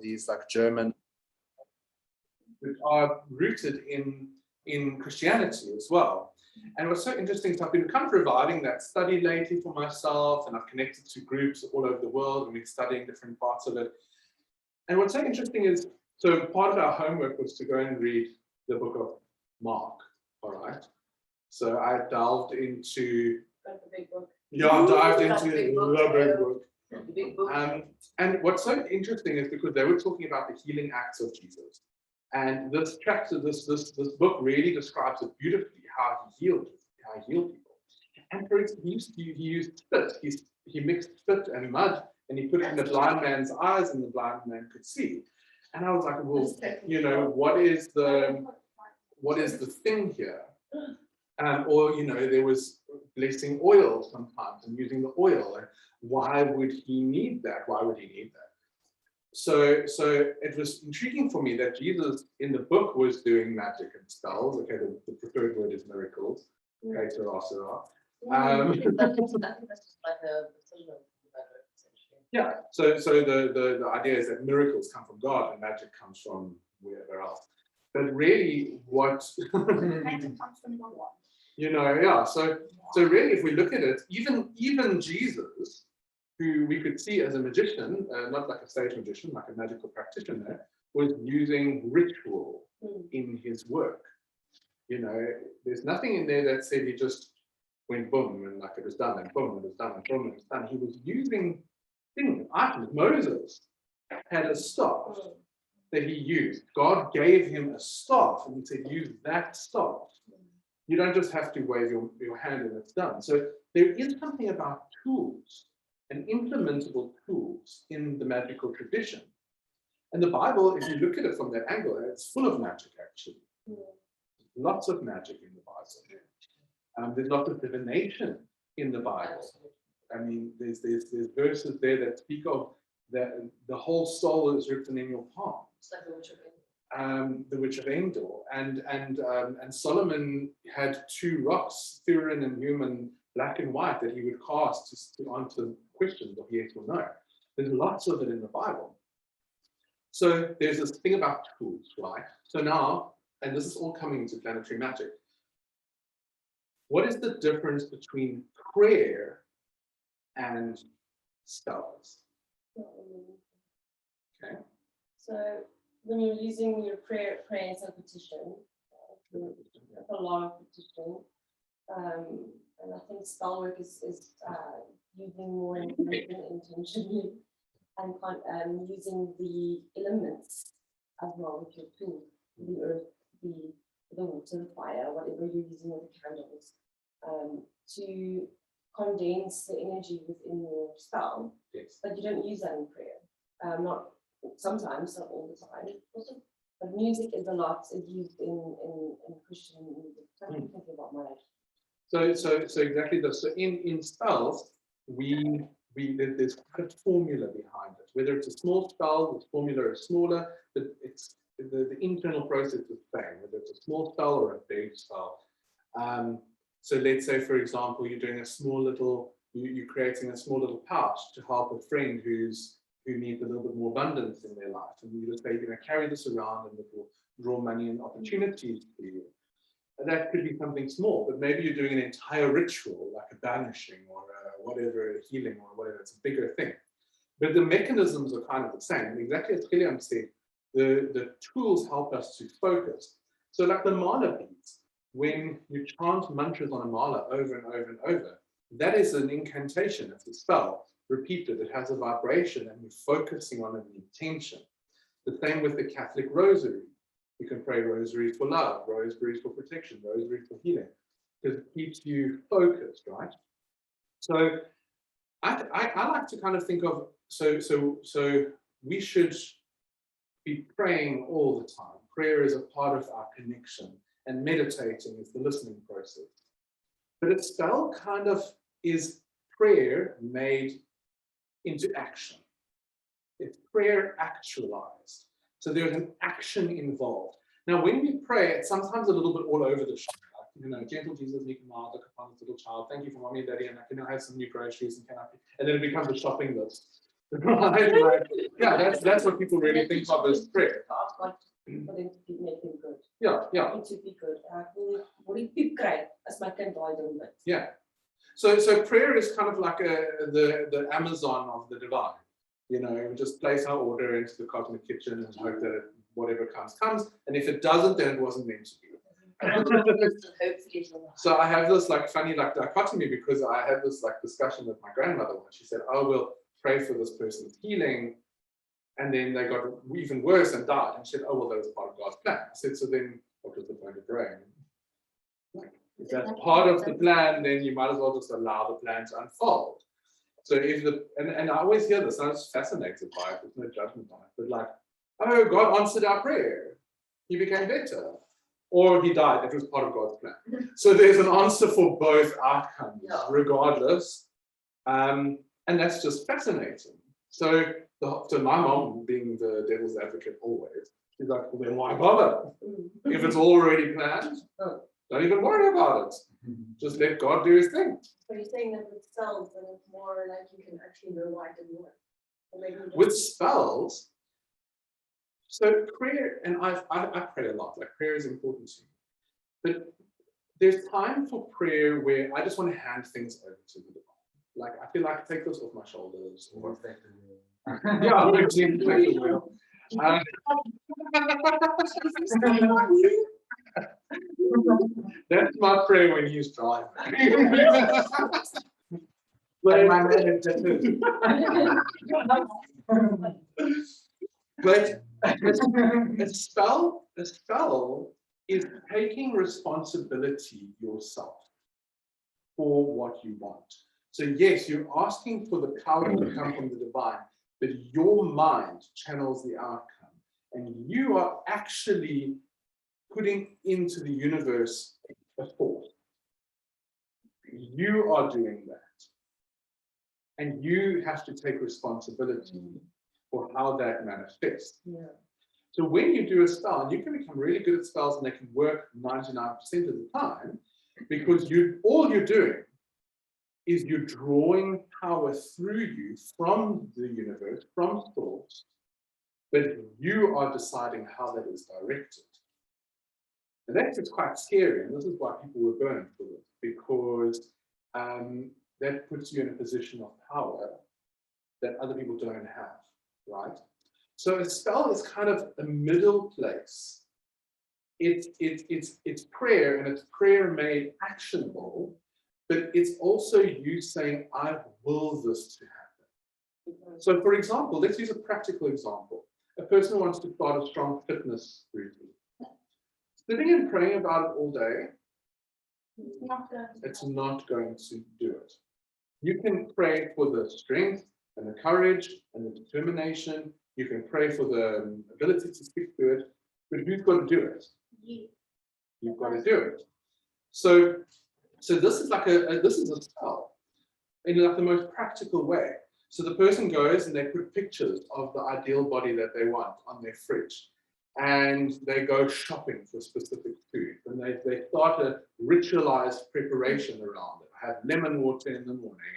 these like German, which are rooted in Christianity as well. And what's so interesting is I've been kind of reviving that study lately for myself, and I've connected to groups all over the world, and we're studying different parts of it. And what's so interesting is, so part of our homework was to go and read the book of Mark, all right? So I delved into, the big book. yeah, I dived into the big book. the big book. and what's so interesting is because they were talking about the healing acts of Jesus. And this chapter, this book really describes it beautifully, how he healed people. And for instance, he used spit. He mixed spit and mud, and he put it in the blind man's eyes, and the blind man could see. And I was like, well, you know, what is the thing here? Or, you know, there was blessing oil sometimes and using the oil. And why would he need that? Why would he need that? So it was intriguing for me that Jesus in the book was doing magic and spells. Okay, the preferred word is miracles. Okay, Sarah. I think that's just like a yeah. So the idea is that miracles come from God and magic comes from wherever else. But really, what Magic comes from God. you know, yeah. So really, if we look at it, even Jesus, who we could see as a magician, not like a stage magician, like a magical practitioner, was using ritual in his work. You know, there's nothing in there that said he just went boom and like it was done and boom, it was done and boom, it was done. He was using things, items. Moses had a staff that he used. God gave him a staff and he said, use that staff. You don't just have to wave your hand and it's done. So there is something about tools and implementable tools in the magical tradition. And the Bible, if you look at it from that angle, it's full of magic actually. Lots of magic in the Bible. There's lots of divination in the Bible. I mean, there's verses there that speak of that the whole soul is written in your palm. It's like the Witch of Endor. The Witch of Endor, and Solomon had two rocks, Thurin and Human, black and white, that he would cast to answer questions of yes or no. There's lots of it in the Bible. So there's this thing about tools, right? So now, and this is all coming into planetary magic. What is the difference between prayer and spells? Okay. So when you're using your prayer as a petition, a lot of petition, and I think spell work is using more information intentionally and using the elements as well with your tool, the earth, the water, the fire, whatever you're using with the candles, to condense the energy within your spell. Yes. But you don't use that in prayer. Not sometimes, not all the time. But music is a lot used in Christian music. I'm thinking about my life. So exactly this. So in spells, there's quite a formula behind it. Whether it's a small spell, the formula is smaller, but it's the internal process is the same. Whether it's a small spell or a big spell. So let's say, for example, you're doing a small little, you're creating a small little pouch to help a friend who needs a little bit more abundance in their life, and you just say, you're going to carry this around, and it will draw money and opportunities for you. And that could be something small, but maybe you're doing an entire ritual, like a banishing or whatever, a healing or whatever. It's a bigger thing. But the mechanisms are kind of the same. And exactly as Kilian said, the tools help us to focus. So like the mala beads, when you chant mantras on a mala over and over and over, that is an incantation. It's a spell repeated. It has a vibration, and you're focusing on an intention. The same with the Catholic rosary. You can pray rosaries for love, rosaries for protection, rosaries for healing, because it keeps you focused, right? So I like to kind of think of, so we should be praying all the time. Prayer is a part of our connection, and meditating is the listening process. But a spell kind of is prayer made into action. It's prayer actualized. So there's an action involved. Now, when we pray, it's sometimes a little bit all over the shop. Like, you know, gentle Jesus, meek and mild, look upon this little child. Thank you for mommy and daddy, and I can now have some new groceries, and then it becomes a shopping list. Right? Like, yeah, that's what people really think of as prayer. Ask God for them to make them good. Yeah, yeah. It to be good. Word die piep kry as my kind daai doen dit. Yeah. So prayer is kind of like the Amazon of the divine. You know, we just place our order into the cosmic kitchen and hope that whatever comes. And if it doesn't, then it wasn't meant to be. So I have this like funny like dichotomy because I had this like discussion with my grandmother when she said, "Oh, we'll pray for this person's healing," and then they got even worse and died. And she said, "Oh, well, that was part of God's plan." I said, "So then, what was the point of praying? If that's part of the plan, then you might as well just allow the plan to unfold." So if and I always hear this, I was fascinated by it. There's no judgment on it, but like, oh, God answered our prayer. He became better. Or he died. It was part of God's plan. So there's an answer for both outcomes, regardless. And that's just fascinating. So my mom, being the devil's advocate always, she's like, well, then why bother? If it's already planned, don't even worry about it. Just let God do his thing. So you're saying that with spells, then it's more like you can actually know why it didn't work. With spells, so prayer, and I pray a lot, like prayer is important to me. But there's time for prayer where I just want to hand things over to the divine. Like I feel like take this off my shoulders. Or yeah, I'm going to take the wheel. That's my prayer when he's driving. But a spell is taking responsibility yourself for what you want. So yes, you're asking for the power to come from the divine, but your mind channels the outcome, and you are actually putting into the universe a thought. You are doing that. And you have to take responsibility for how that manifests. Yeah. So when you do a spell, you can become really good at spells and they can work 99% of the time, because all you're doing is you're drawing power through you from the universe, from source, but you are deciding how that is directed. And that's quite scary, and this is why people were burned for it, because that puts you in a position of power that other people don't have, right? So a spell is kind of a middle place. It's prayer, and it's prayer made actionable, but it's also you saying, I will this to happen. So for example, let's use a practical example. A person wants to start a strong fitness routine. Sitting and praying about it all day, it's not going to do it. You can pray for the strength and the courage and the determination. You can pray for the ability to stick to it, but who's got to do it? You've got to do it. So this is like this is a spell in like the most practical way. So the person goes and they put pictures of the ideal body that they want on their fridge, and they go shopping for specific food, and they start a ritualized preparation around it. I have lemon water in the morning,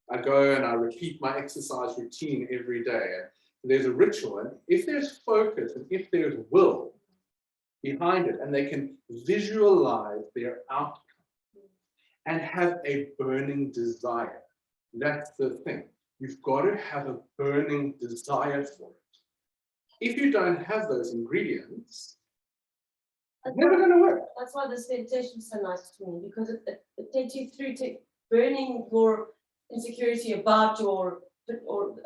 and I go and I repeat my exercise routine every day. And there's a ritual, and if there's focus and if there's will behind it, and they can visualize their outcome and have a burning desire. That's the thing. You've got to have a burning desire for it. If you don't have those ingredients, it's never going to work. That's why this meditation is so nice to me, because it takes you through to burning your insecurity about or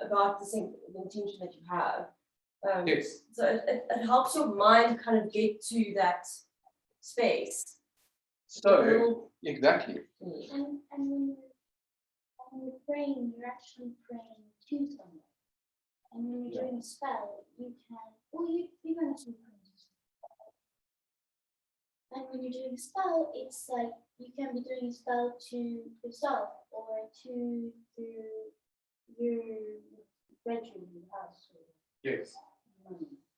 about the intention that you have. Yes. So it helps your mind kind of get to that space. So exactly. And when you're praying, you're actually praying to someone. And when you're doing a spell, you can, well, you can actually pray to someone. And when you're doing a spell, it's like you can be doing a spell to yourself or to your bedroom, your house. Yes.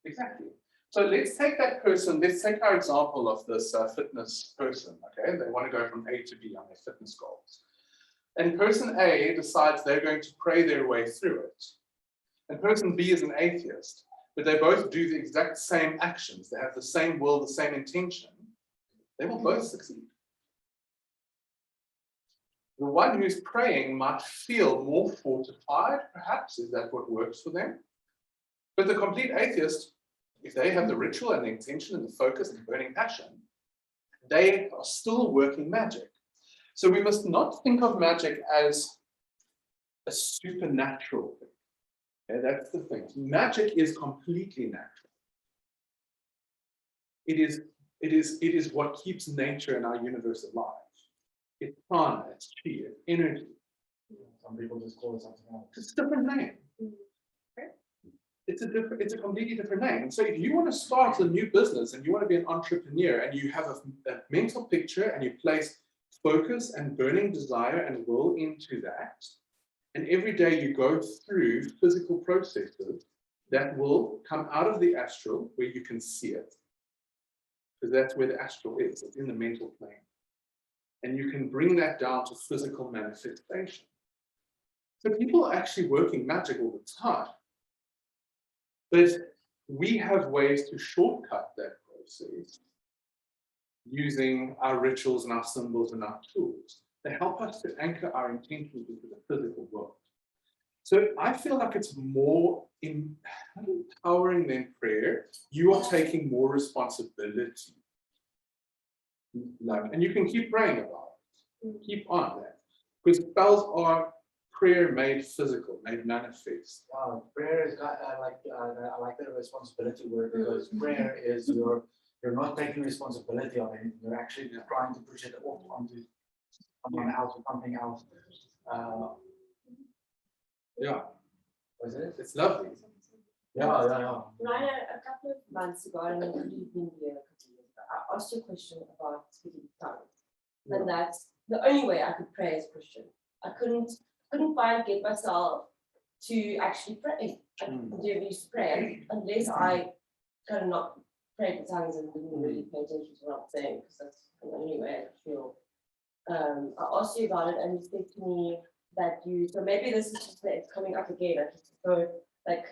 Exactly. So let's take that person, let's take our example of this fitness person, okay? They want to go from A to B on their fitness goals. And person A decides they're going to pray their way through it. and person B is an atheist, but they both do the exact same actions, they have the same will, the same intention, they will both succeed. The one who's praying might feel more fortified, perhaps, is that what works for them? But the complete atheist, if they have the ritual and the intention and the focus and the burning passion, they are still working magic. So we must not think of magic as a supernatural thing. Okay, that's the thing. Magic is completely natural. It is what keeps nature and our universe alive. It's prana, it's chi, it's energy. Some people just call it something else. It's a different name. It's a completely different name. And so if you want to start a new business and you want to be an entrepreneur and you have a mental picture and you place focus and burning desire and will into that, and every day you go through physical processes that will come out of the astral where you can see it, because that's where the astral is, it's in the mental plane. And you can bring that down to physical manifestation. So people are actually working magic all the time. But we have ways to shortcut that process using our rituals and our symbols and our tools. They help us to anchor our intentions into the physical world. So I feel like it's more empowering than prayer. You are taking more responsibility. And you can keep praying about it. Keep on that. Because spells are prayer made physical, made manifest. Prayer is I like the responsibility word, because prayer is you're not taking responsibility of anything. You're actually trying to push it off onto someone else or something else. Yeah. Was it? It's lovely. Yeah. Ryan, a couple of months ago, I don't know if you've been here, I asked you a question about speaking tongues. And that's the only way I could pray as a Christian. I couldn't get myself to actually pray. I never used to pray unless I kind of not prayed in tongues and didn't really pay attention to what I'm saying, because that's the only way I feel. I asked you about it and you said to me that so maybe this is just that it's coming up again. I just go like,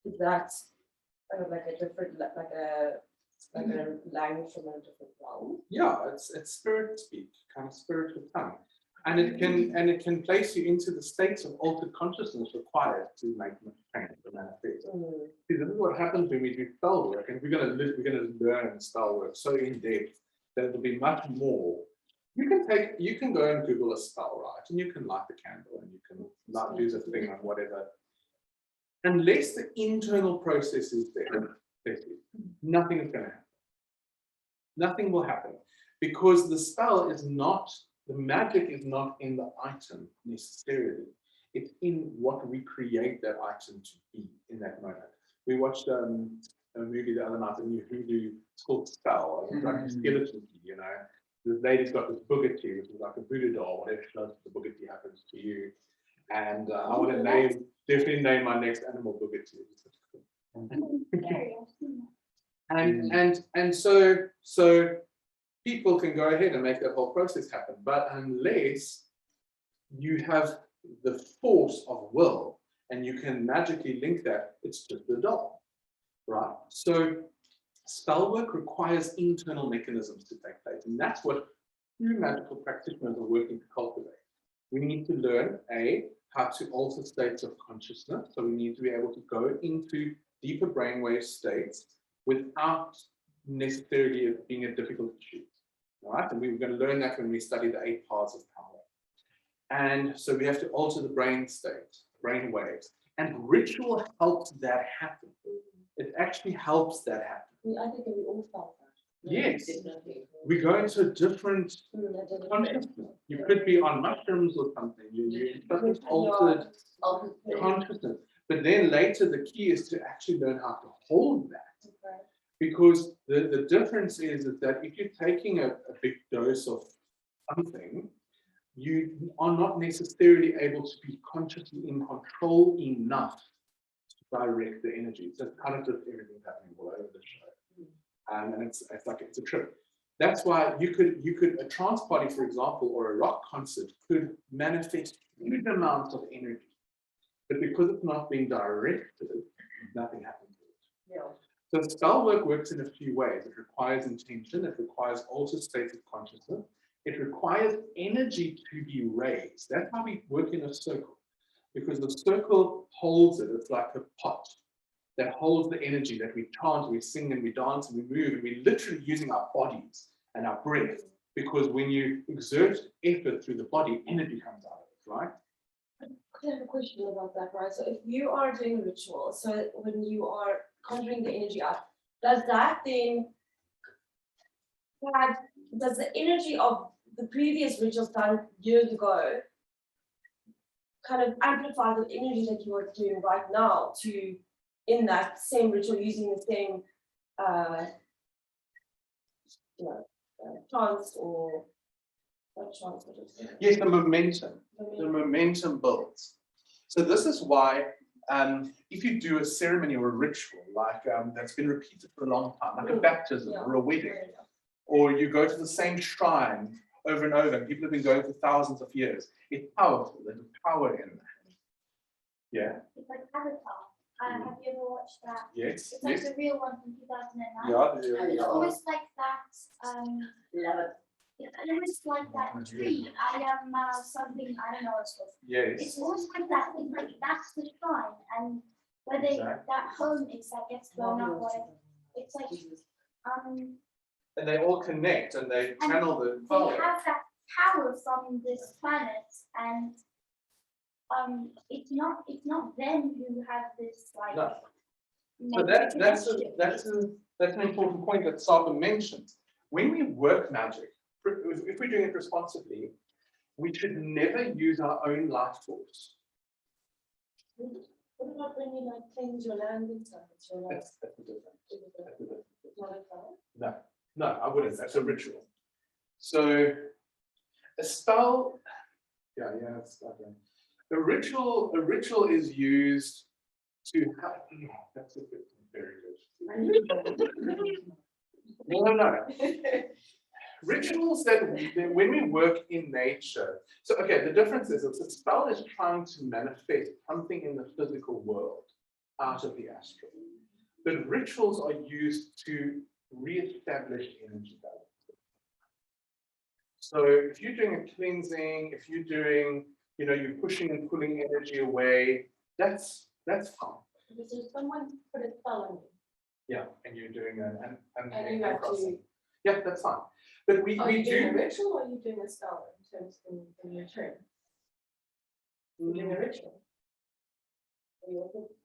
is that kind of like a different, like a language from a different realm? Yeah, it's spirit speak, kind of spiritual tongue. And it can place you into the states of altered consciousness required to make change or manifest. See, this is what happens when we do spell work, and we're going to learn spell work so in depth that it'll be much more. You can go and Google a spell, right? And you can light the candle and you can do the thing on whatever. Unless the internal process is there, nothing is going to happen. Nothing will happen, because the spell is not, the magic is not in the item necessarily. It's in what we create that item to be in that moment. We watched a movie the other night, a new Hindu, it's called Spell. It's like a skeleton key, you know. This lady's got this boogity, which is like a Buddha doll, whatever she does, the boogity happens to you. And I want to definitely name my next animal boogity. And so people can go ahead and make that whole process happen, but unless you have the force of will and you can magically link that, it's just a doll, right? So spell work requires internal mechanisms to take place, and that's what true magical practitioners are working to cultivate. We need to learn how to alter states of consciousness, so we need to be able to go into deeper brainwave states without necessarily it being a difficult issue, right? And we're going to learn that when we study the 8 paths of power. And so we have to alter the brain state, brain waves, and ritual helps that happen. It actually helps that happen. I think we all felt that. Yes, we go into a different consciousness. You could be on mushrooms or something. You altered consciousness. But then later, the key is to actually learn how to hold that. Because the difference is that if you're taking a big dose of something, you are not necessarily able to be consciously in control enough to direct the energy. So it's kind of just everything happening all over the show. And it's like it's a trip. That's why you could a trance party, for example, or a rock concert could manifest huge amounts of energy. but because it's not being directed, nothing happens to it. Yeah. So spell work works in a few ways. It requires intention, it requires altered states of consciousness, it requires energy to be raised. That's how we work in a circle, because the circle holds it. It's like a pot that holds the energy that we chant, we sing, and we dance, and we move, and we're literally using our bodies and our breath, because when you exert effort through the body, energy comes out of it, right? I have a question about that, right? So if you are doing ritual, so when you are conjuring the energy up, does that then does the energy of the previous rituals done years ago kind of amplify the energy that you are doing right now to in that same ritual using the same chants or not chants, but it's Yes, the momentum builds. So this is why if you do a ceremony or a ritual like that's been repeated for a long time, like a baptism or a wedding, or you go to the same shrine over and over, and people have been going for thousands of years, it's powerful. There's power in that. Yeah. It's like Avatar. Have you ever watched that? Yes. It's like Yes. the real one from 2009. Yeah. And it's almost like that. love it. It was like that tree. I am something, I don't know what it's called. Yes. It's almost like that. It's like that's the shrine, and where they that home is that gets blown up. Where it's like And they all connect and they channel the they power. have that power from this planet, and it's not them who have this like. No. So that's an important point that Saba mentioned. When we work magic, if we're doing it responsibly, we should never use our own life force. What about when you like cleanse your land and stuff? It's your life. That's the difference. It's not a fire? No, I wouldn't. That's a ritual. So a spell, it's okay. A ritual is used to have. That's a bit very good. No. Rituals that when we work in nature. So okay, the difference is a spell is trying to manifest something in the physical world out of the astral. But rituals are used to re-establish energy balance. So if you're doing a cleansing, if you're doing, you're pushing and pulling energy away, that's fine. So someone put a spell on you. Yeah, and you're doing an And you have to. Yeah, that's fine. But we Are you doing a do. ritual or are you doing a spell in terms in return? You're doing a ritual.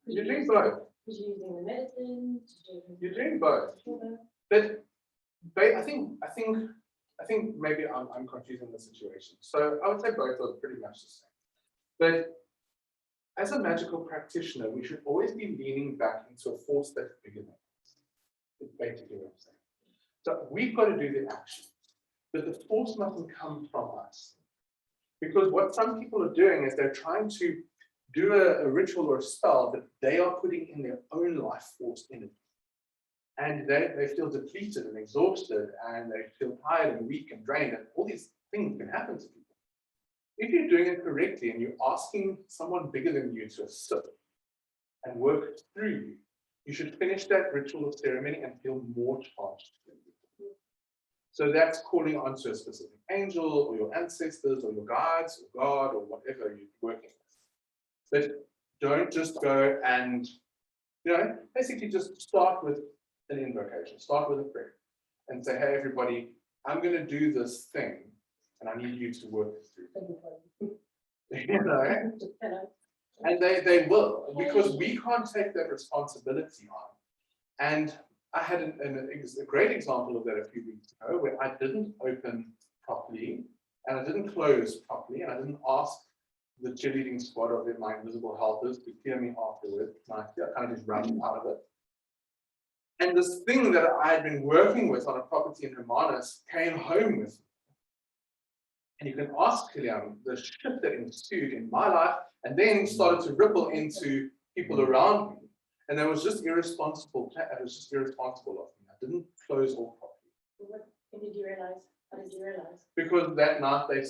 You're doing both. Because you're using the medicine. You're doing both. But I think maybe I'm confusing the situation. So I would say both are pretty much the same. But as a magical practitioner, we should always be leaning back into a force that's bigger than us. It's basically what I'm saying. So we've got to do the action, but the force mustn't come from us. Because what some people are doing is they're trying to do a ritual or a spell, but they are putting in their own life force in it. And they feel depleted and exhausted, and they feel tired and weak and drained, and all these things can happen to people. If you're doing it correctly and you're asking someone bigger than you to assist and work through you, you should finish that ritual or ceremony and feel more charged. So that's calling onto a specific angel or your ancestors or your guides or God or whatever you're working with. But don't just go and, basically just start with an invocation, start with a prayer and say, hey, everybody, I'm going to do this thing and I need you to work through. And they will, because we can't take that responsibility on. And I had a great example of that a few weeks ago where I didn't open properly and I didn't close properly and I didn't ask the cheerleading squad of my invisible helpers to clear me afterwards. I kind of just ran out of it. And this thing that I had been working with on a property in Hermanus came home with me. And you can ask Kilian the shift that ensued in my life and then started to ripple into people around me. And that was just irresponsible. It was just irresponsible of me. I didn't close off properly. When did you realize? How did you realize? Because that night they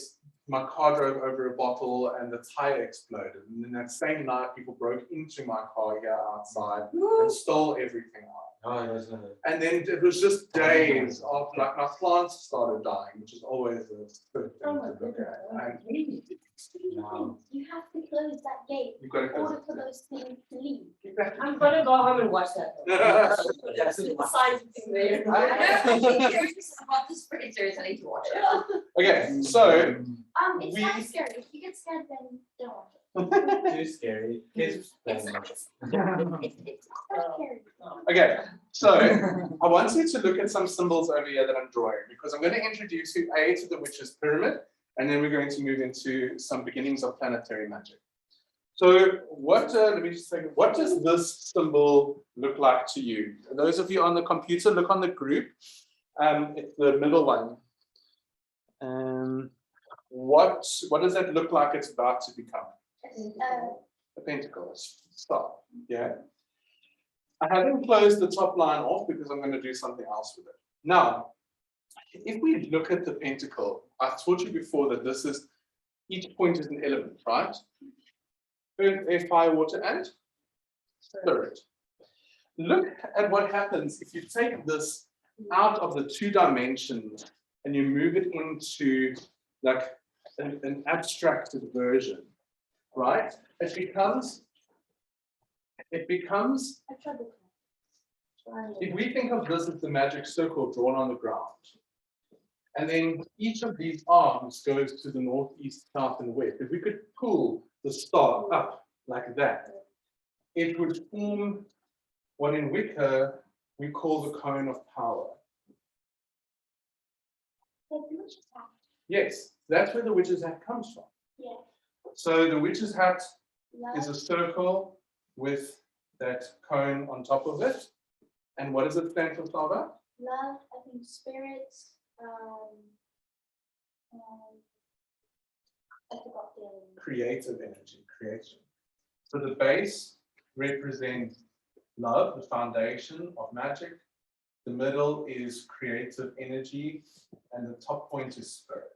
my car drove over a bottle and the tire exploded. And then that same night, people broke into my car here outside and stole everything out. Oh, that's not And then it was just days after, like, my plants started dying, which is always a good thing Oh my to look at. And Wow. You have to close that gate you've got to in order close for those things to leave. it. I'm gonna go home and watch that. Yes. The science thing there. I'm curious about this predictor, I need to watch it. Okay, so It's We- not scary. If you get scared, then don't watch it. Too scary. Kids It's playing. not. It's not scary. okay, so I want you to look at some symbols over here that I'm drawing, because I'm going to introduce you to the witch's pyramid, and then we're going to move into some beginnings of planetary magic. So what, let me just think, what does this symbol look like to you? Those of you on the computer, look on the group. It's the middle one. What does that look like it's about to become? A pentacle, stop, yeah. I haven't closed the top line off because I'm going to do something else with it. Now, if we look at the pentacle, I taught you before that this is, each point is an element, right? Earth, air, fire, water, and spirit. Look at what happens if you take this out of the 2 dimensions and you move it into like an abstracted version, right? It becomes, I tried to if we think of this as the magic circle drawn on the ground, and then each of these arms goes to the north, east, south, and west. If we could pull the star up like that, it would form what in Wicca we call the cone of power. Yes, that's where the witch's hat comes from. Yeah. So the witch's hat is Love, a circle with that cone on top of it. And what does it stand for, Flava? love, I think spirits, I forgot the Creative energy, creation. So the base represents love, the foundation of magic. The middle is creative energy, and the top point is spirit.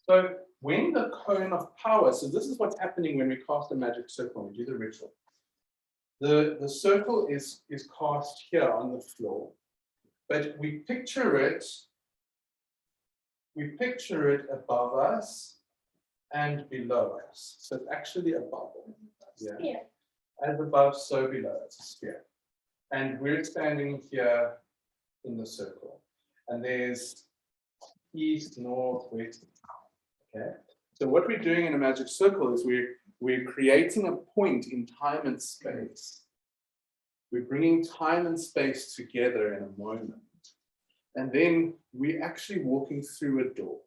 So when the cone of power, so this is what's happening when we cast a magic circle, we do the ritual. The circle is cast here on the floor, but we picture it above us and below us. So it's actually a bubble. Yeah. sphere. As above, so below, it's a sphere. And we're standing here in the circle. And there's east, north, west, okay? So what we're doing in a magic circle is we're creating a point in time and space. We're bringing time and space together in a moment. And then we're actually walking through a door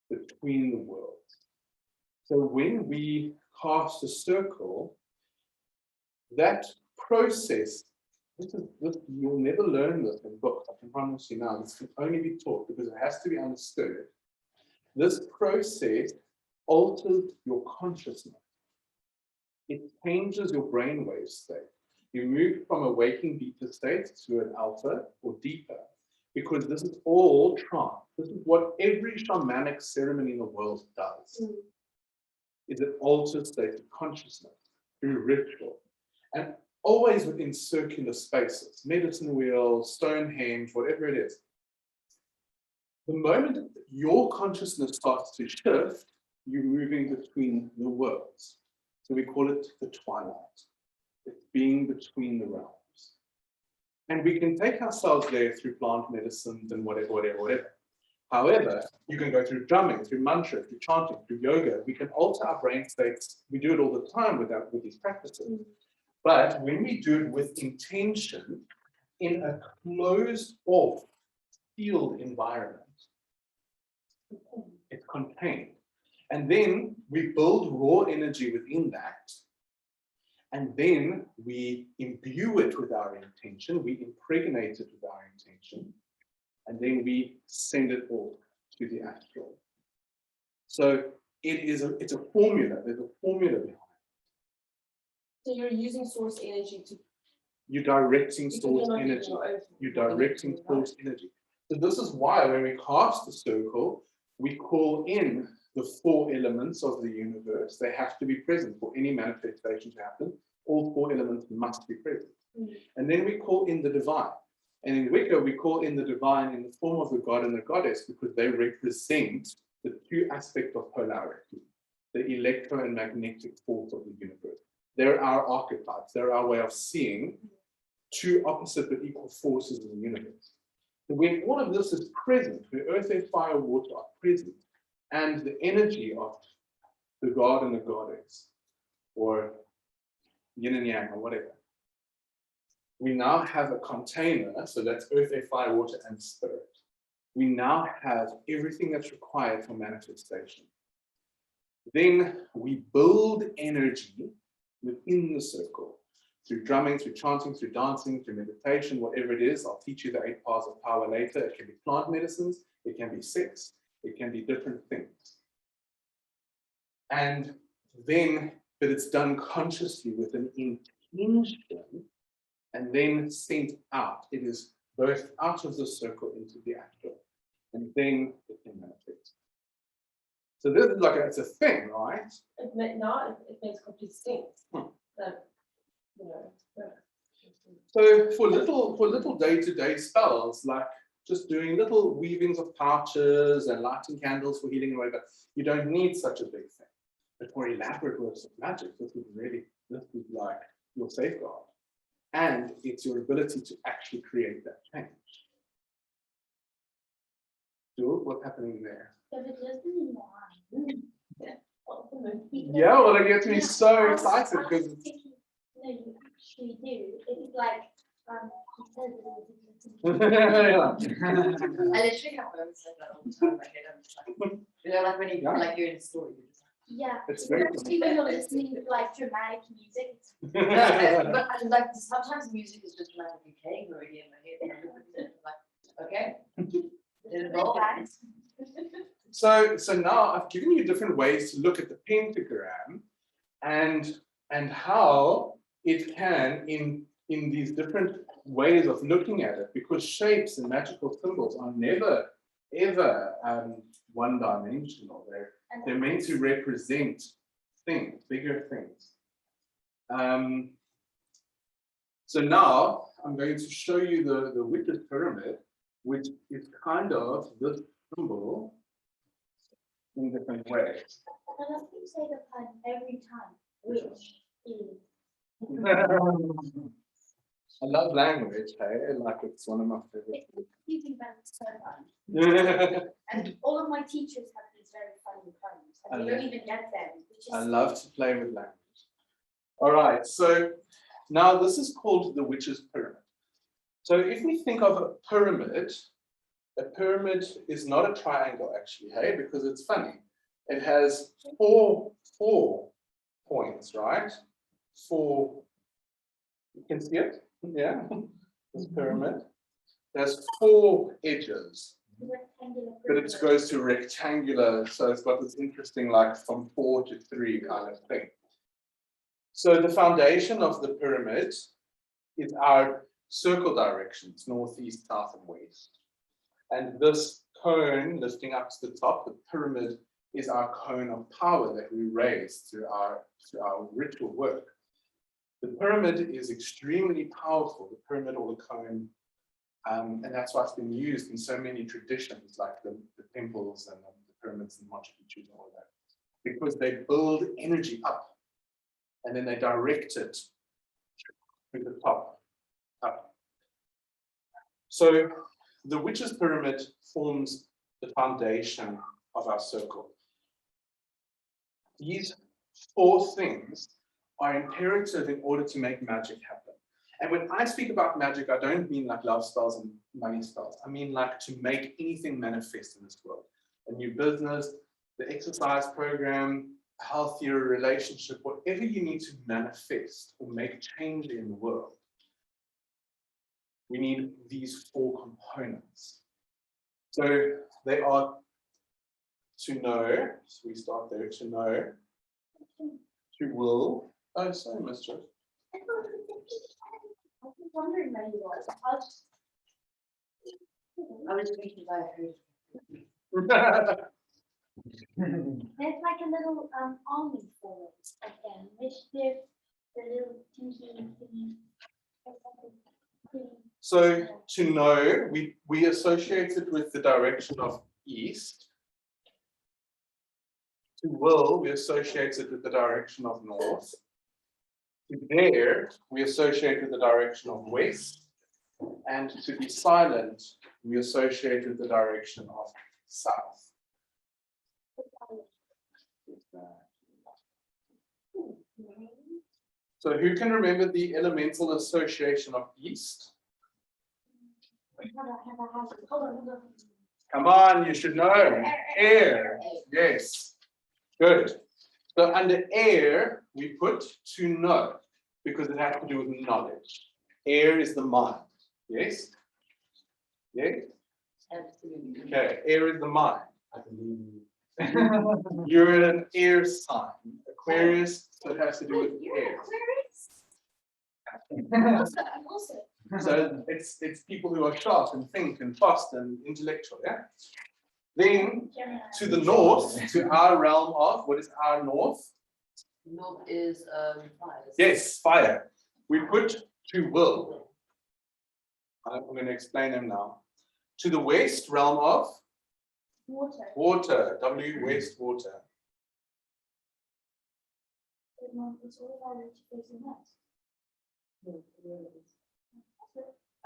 between the worlds. So when we cast a circle, that process, you'll never learn this in books. I can promise you now, this can only be taught because it has to be understood. This process alters your consciousness. It changes your brainwave state. You move from a waking beta state to an alpha or deeper, because this is all trance. This is what every shamanic ceremony in the world does. Is it alters state of consciousness through ritual, and always within circular spaces, medicine wheel, Stonehenge, whatever it is. The moment your consciousness starts to shift, you're moving between the worlds. So we call it the twilight. It's being between the realms. And we can take ourselves there through plant medicines and whatever. However, you can go through drumming, through mantra, through chanting, through yoga. We can alter our brain states. We do it all the time with these practices. But when we do it with intention in a closed off field environment, it's contained. And then we build raw energy within that. And then we imbue it with our intention. We impregnate it with our intention. And then we send it all to the astral. So it's a formula. There's a formula behind it. So you're using source energy to you're directing Because source you're not using energy. your own You're directing energy, right? source energy. So this is why when we cast the circle, we call in the 4 elements of the universe. They have to be present for any manifestation to happen. All 4 elements must be present. And then we call in the divine. And in Wicca, we call in the divine in the form of the god and the goddess because they represent the 2 aspects of polarity, the electro and magnetic force of the universe. They're our archetypes. They're our way of seeing 2 opposite but equal forces in the universe. So when all of this is present, where earth, air, fire, water are present, and the energy of the god and the goddess, or yin and yang, or whatever, we now have a container, so that's earth, air, fire, water, and spirit. We now have everything that's required for manifestation. Then we build energy within the circle through drumming, through chanting, through dancing, through meditation, whatever it is. I'll teach you the 8 paths of power later. It can be plant medicines, it can be sex, it can be different things. And then, but it's done consciously with an intention and then sent out. It is birthed out of the circle into the actual, and then it can manifest. So this is like, it's a thing, right? It makes complete sense. That, you know, So for little day-to-day spells, like just doing little weavings of pouches and lighting candles for healing and whatever, you don't need such a big thing. But for elaborate works of magic, this is like your safeguard. And it's your ability to actually create that change. Jules, what's happening there? If it doesn't lie. Yeah, well, it gets me so excited because it's... No, you actually do. It's like, Yeah. I literally have moments like that all the time. Like, I'm just like, you know, like when you like you're in a story. You're just yeah, It's very especially when you're listening to like dramatic music. like, but I, like sometimes music is just magically playing already in my head. And I'm like, okay, did it all. So now I've given you different ways to look at the pentagram and how it can in these different ways of looking at it, because shapes and magical symbols are never ever one-dimensional. They're meant to represent things, bigger things. So now I'm going to show you the Witch's pyramid, which is kind of this symbol in different ways. I love you say the pun every time, which is. I love language, hey? Like it's one of my favorite. Thinking about it so fun. things. And all of my teachers have these very funny puns, and we don't even get them. Which is I love to play with language. All right, so now this is called the Witch's pyramid. So if we think of a pyramid is not a triangle actually, hey, because it's funny. It has four points, right? Four, you can see it, yeah, this pyramid. There's 4 edges, rectangular. but it goes to rectangular, so it's got this interesting like from 4 to 3 kind of thing. So the foundation of the pyramid is our circle directions, north, east, south, and west. And this cone lifting up to the top, the pyramid, is our cone of power that we raise through our ritual work. The pyramid is extremely powerful, the pyramid or the cone, and that's why it's been used in so many traditions, like the temples and the pyramids and Machu Picchu and all that, because they build energy up, and then they direct it to the top, up. So the Witch's pyramid forms the foundation of our circle. These 4 things are imperative in order to make magic happen. And when I speak about magic, I don't mean like love spells and money spells. I mean like to make anything manifest in this world. A new business, the exercise program, a healthier relationship, whatever you need to manifest or make change in the world. We need these 4 components. So they are to know, so we start there, to know, to will, oh sorry mistress. wondering where you was. I was speaking by There's like a little army for it again, which the little tinky thingy. It's like a green- So to know, we associate it with the direction of east. To will, we associate it with the direction of north. To there, we associate with the direction of west. And to be silent, we associate with the direction of south. So who can remember the elemental association of east? Hold on. Come on, you should know. Air. Yes. Good. So under air, we put to know because it has to do with knowledge. Air is the mind. Yes? Yes? Absolutely. Okay, air is the mind. I believe you. You're an air sign. Aquarius, so it has to do with You're air. Aquarius? I'm also. So it's people who are sharp and think and fast and intellectual, yeah? Then Gemini. to the north, to our realm of, what is our north? North is fire. Yes, fire. We put to will. I'm going to explain them now. To the west, realm of Water. water, W west water. It's all about which facing west.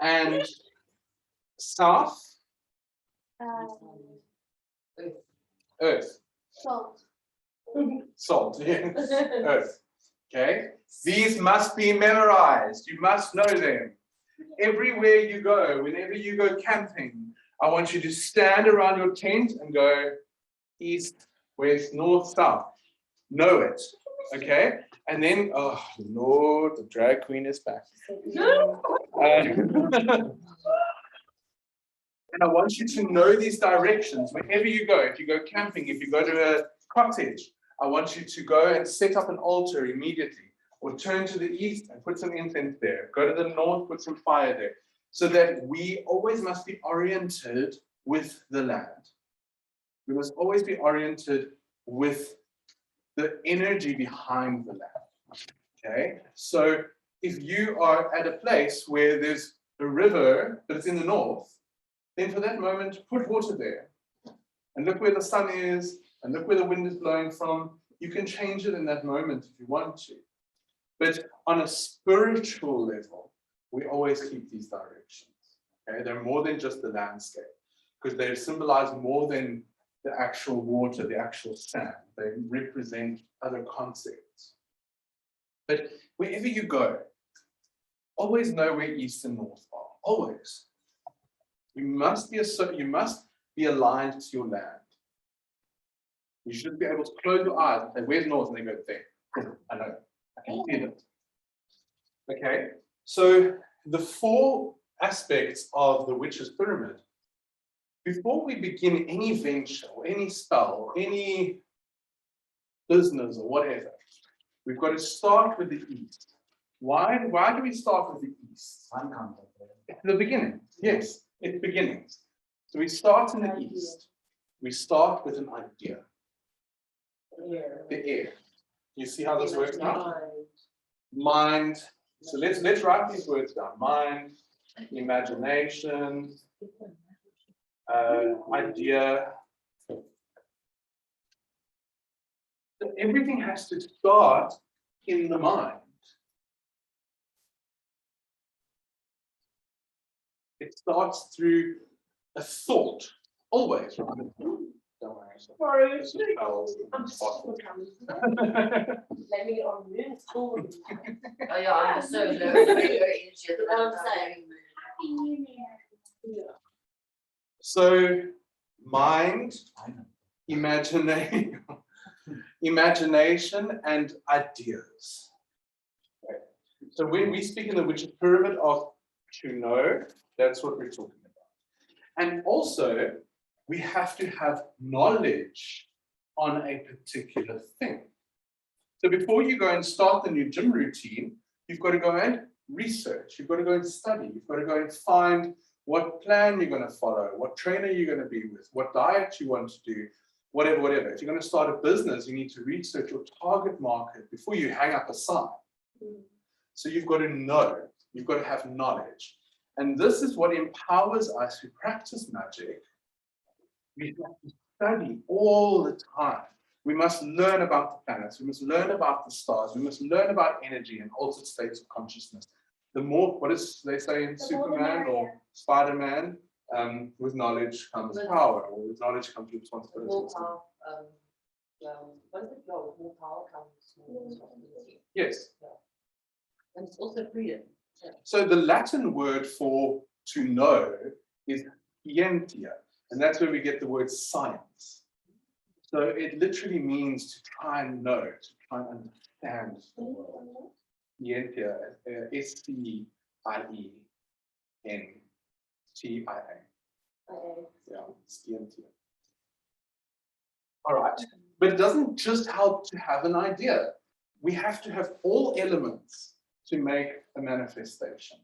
And south, earth. Salt. Salt, yes, earth. Okay, these must be memorized. You must know them. Everywhere you go, whenever you go camping, I want you to stand around your tent and go east, west, north, south. Know it, okay? And then, oh Lord, the drag queen is back. And I want you to know these directions wherever you go. If you go camping, if you go to a cottage, I want you to go and set up an altar immediately, or turn to the east and put some incense there. Go to the north, put some fire there, so that we always must be oriented with the land. We must always be oriented with the energy behind the land. Okay, so if you are at a place where there's a river, but it's in the north, then for that moment, put water there. And look where the sun is, and look where the wind is blowing from. You can change it in that moment if you want to. But on a spiritual level, we always keep these directions. Okay, they're more than just the landscape, because they symbolize more than the actual water, the actual sand. They represent other concepts. But wherever you go, always know where east and north are. Always. You must be aligned to your land. You should be able to close your eyes and say, where's north? And they go, there. I know. I can feel it. Okay. So the four aspects of the witch's pyramid, before we begin any venture, or any spell, or any business or whatever, we've got to start with the east. Why do we start with the east? Sun comes up there. It's the beginning. Yes, it's beginnings. So we start in the east. We start with an idea. The air. You see how this works now? Mind. So let's write these words down. Mind, imagination, idea. So everything has to start in the mind. It starts through a thought, always. Don't worry. Sorry, I'm so let me get on moon school. Oh yeah, I'm so low. Energy at the moment. Happy New Year. So, mind, I know. imagination, and ideas. Okay. So when we speak in the witch's pyramid of to know, that's what we're talking about. And also, we have to have knowledge on a particular thing. So before you go and start the new gym routine, you've got to go and research, you've got to go and study, you've got to go and find what plan you're going to follow, what trainer you're going to be with, what diet you want to do, whatever, whatever. If you're going to start a business, you need to research your target market before you hang up a sign. So you've got to know, you've got to have knowledge. And this is what empowers us who practice magic. We have to study all the time. We must learn about the planets. We must learn about the stars. We must learn about energy and altered states of consciousness. The more, what does they say in Superman or Spider-Man? With knowledge comes power, or with knowledge comes responsibility. More power, what is it? With more power comes more responsibility. Yes. And it's also freedom. So the Latin word for to know is scientia, and that's where we get the word science. So it literally means to try and know, to try and understand the world. Scientia, S-C-I-E-N-T-I-A. Yeah, scientia. All right, but it doesn't just help to have an idea. We have to have all elements to make a manifestation.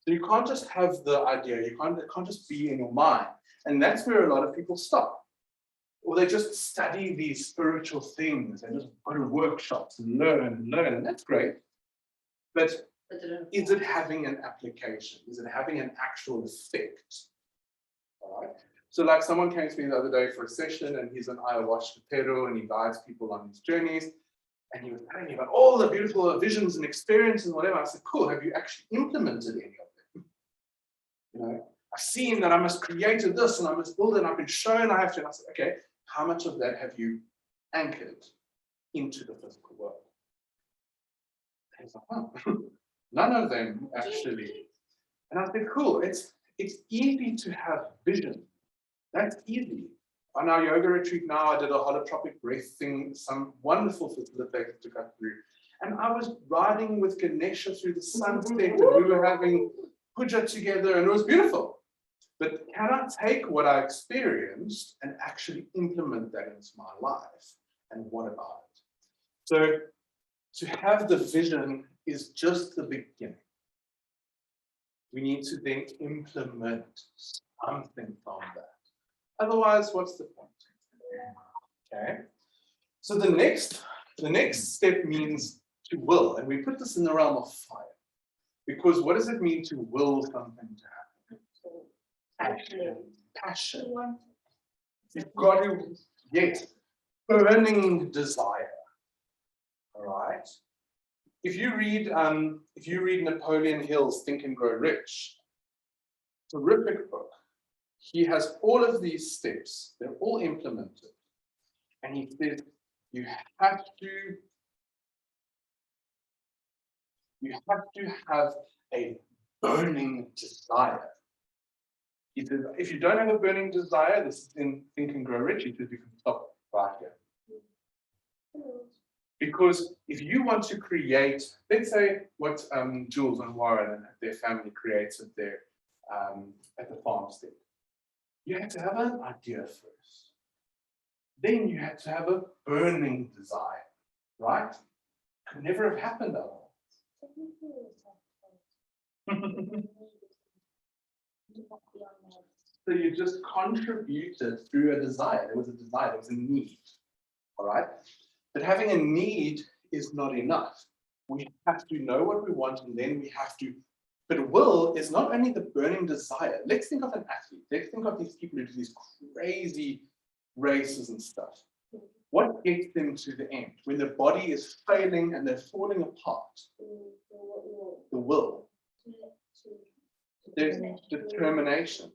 So you can't just have the idea, it can't just be in your mind. And that's where a lot of people stop. Or they just study these spiritual things and just go to workshops and learn, and that's great. But is it having an application? Is it having an actual effect? All right. So like someone came to me the other day for a session, and he's an ayahuasca Pero, and he guides people on his journeys. And he was telling me about all the beautiful visions and experiences and whatever. I said, cool, have you actually implemented any of them? You know, I've seen that I must create this and I must build it, and I've been shown I have to. And I said, okay, how much of that have you anchored into the physical world? And he's like, oh, none of them actually. And I said, cool, it's easy to have vision. That's easy. On our yoga retreat now, I did a holotropic breath thing, some wonderful facilitator to cut through. And I was riding with Ganesha through the sunset, and we were having puja together, and it was beautiful. But can I take what I experienced and actually implement that into my life? And what about it? So to have the vision is just the beginning. We need to then implement something from that. Otherwise, what's the point? Okay. So the next step means to will, and we put this in the realm of fire. Because what does it mean to will something to happen? Passion. You've got to get burning desire. All right. If you read Napoleon Hill's Think and Grow Rich, terrific book. He has all of these steps, they're all implemented. And he says, you have to have a burning desire. He says, if you don't have a burning desire, this is in Think and Grow Rich, he says you can stop right here. Because if you want to create, let's say what Jules and Warren and their family creates at the farmstead. You have to have an idea first. Then you have to have a burning desire, right? Could never have happened otherwise. So you just contributed through a desire. There was a desire, there was a need. All right. But having a need is not enough. We have to know what we want, and then we have to. But will is not only the burning desire. Let's think of an athlete. Let's think of these people who do these crazy races and stuff. What gets them to the end? When their body is failing and they're falling apart. The will. There's determination.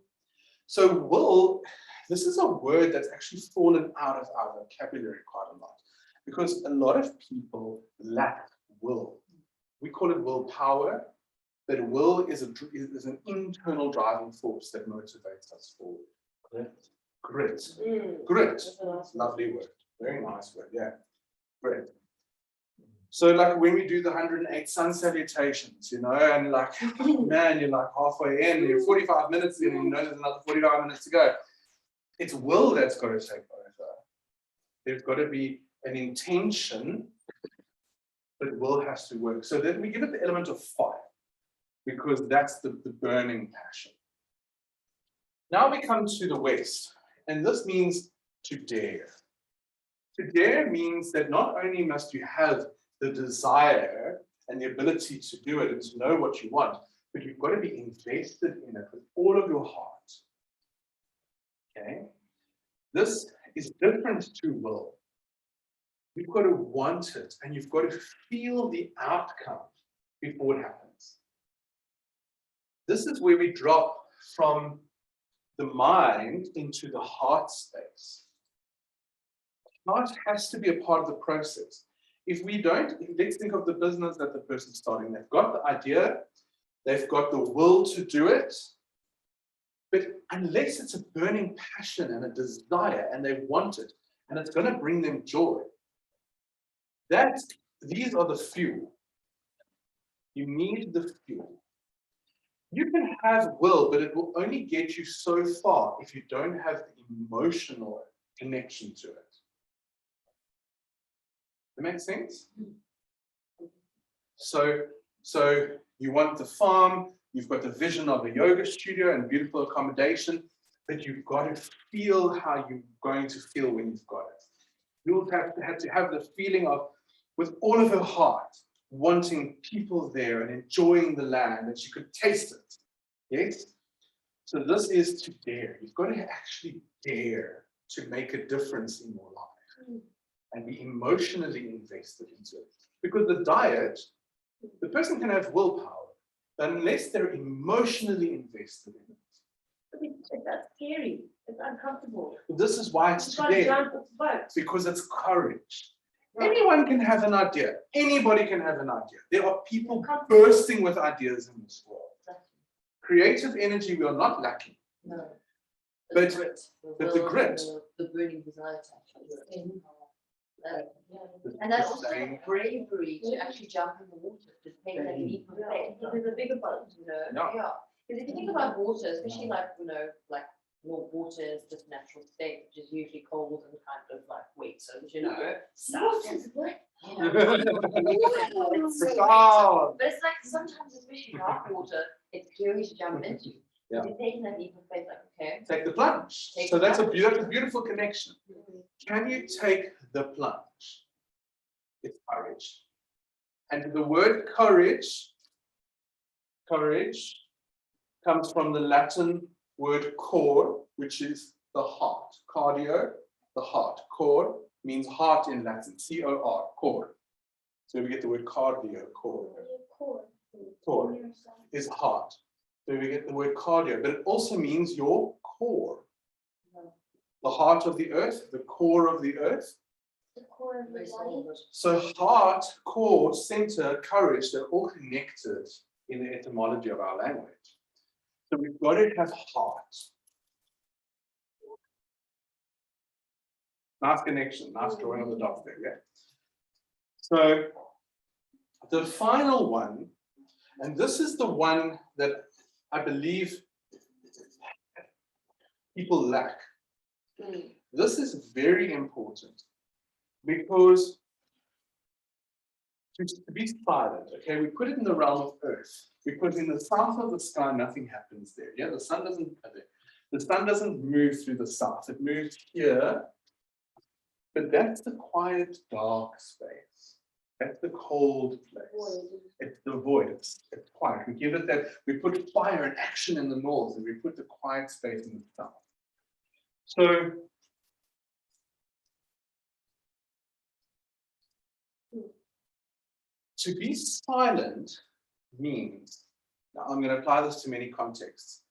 So will, this is a word that's actually fallen out of our vocabulary quite a lot. Because a lot of people lack will. We call it willpower. But will is an internal driving force that motivates us forward. Grit. Grit. Lovely word. Very nice word. Yeah. Grit. So like when we do the 108 sun salutations, you know, and like, man, you're like halfway in, you're 45 minutes in, and you know there's another 45 minutes to go. It's will that's got to take over. There's got to be an intention, but will has to work. So then we give it the element of fire. because that's the burning passion. Now we come to the West, and this means to dare. To dare means that not only must you have the desire and the ability to do it and to know what you want, but you've got to be invested in it with all of your heart. Okay? This is different to will. You've got to want it and you've got to feel the outcome before it happens. This is where we drop from the mind into the heart space. Heart has to be a part of the process. If we don't, let's think of the business that the person's starting. They've got the idea, they've got the will to do it, but unless it's a burning passion and a desire and they want it, and it's going to bring them joy, these are the fuel. You need the fuel. You can have will, but it will only get you so far if you don't have the emotional connection to it. That makes sense? So you want the farm, you've got the vision of a yoga studio and beautiful accommodation, but you've got to feel how you're going to feel when you've got it. You'll have to have the feeling of, with all of her heart, wanting people there and enjoying the land, that you could taste it. Yes? So this is to dare. You've got to actually dare to make a difference in your life and be emotionally invested into it. Because the diet, the person can have willpower, but unless they're emotionally invested in it. But that's scary. It's uncomfortable. This is why it's It's to got to dare. jump off the boat. Because it's courage. Right. Anyone can have an idea. Anybody can have an idea. There are people Come- bursting with ideas in this world. Exactly. Creative energy, we are not lacking. No. But- the grit, but the will, grit. the burning desire to actually do it. The- And that the also saying- bravery to actually jump in the water, to take that leap of faith. There's a bigger boat. You know, Yeah. yeah. Because if you think about water, especially like, you know, like water is just natural state, which is usually cold and kind of like wet, so you know, stuff. Water's wet. You know, it's so Profound. but it's like sometimes, especially dark water, it's scary to jump into. Yeah. You're taking that leap of faith, like, okay. Take the plunge. Take So the that's a plunge. beautiful connection. Can you take the plunge? It's courage. And the word courage comes from the Latin word cor, which is the heart. Cardio, the heart. Cor means heart in Latin. C-O-R, cor. So we get the word cardio, cor. Core is heart. So we get the word cardio, but it also means your core. The heart of the earth, the core of the earth. The core of your body. So heart, core, center, courage, they're all connected in the etymology of our language. So we've got to have heart. Nice connection, nice drawing of the dots there, yeah? So the final one, and this is the one that I believe people lack. This is very important because to be silent, okay, we put it in the realm of earth. We put it in the south of the sky, nothing happens there. Yeah, the sun doesn't move through the south, it moves here. But that's the quiet, dark space. That's the cold place. It's the void, it's quiet. We give it that, we put fire and action in the north, and we put the quiet space in the south. So, to be silent means, now I'm going to apply this to many contexts.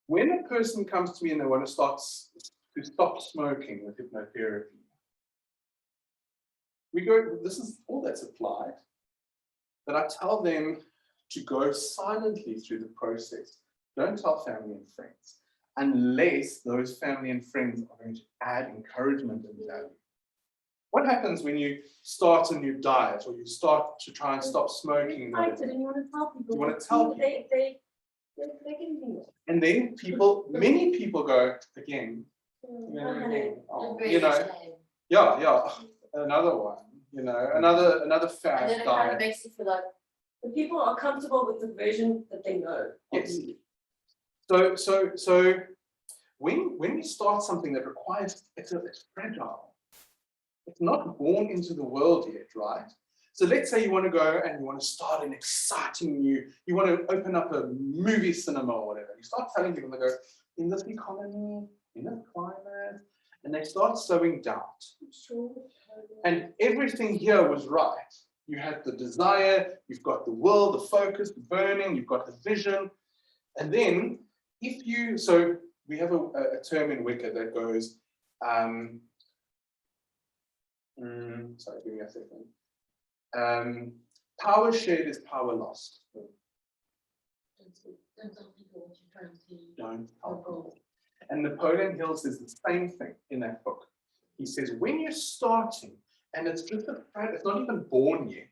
When a person comes to me and they want to stop smoking with hypnotherapy, we go, this is all that's applied, but I tell them to go silently through the process. Don't tell family and friends, unless those family and friends are going to add encouragement and value. What happens when you start a new diet or you start to try and stop smoking? You fight it and you want to tell people. You want to tell They can do it. And then many people go, again, oh, you know, yeah, another one, you know, another And fad then it kind of diet. makes you feel like, But people are comfortable with the version that they know. of Yes. you. So when we start something that requires, it's fragile. It's not born into the world yet, right? So let's say you want to go and you want to start an exciting you want to open up a movie cinema or whatever. You start telling people, they go, in this economy, in this climate, and they start sowing doubt. Sure. And everything here was right. You had the desire, you've got the will, the focus, the burning, you've got the vision. And then so we have a term in Wicca that goes, sorry, give me a second. Power shared is power lost. Don't tell people what you're trying to. Don't tell people. And Napoleon Hill says the same thing in that book. He says, when you're starting, and it's just it's not even born yet,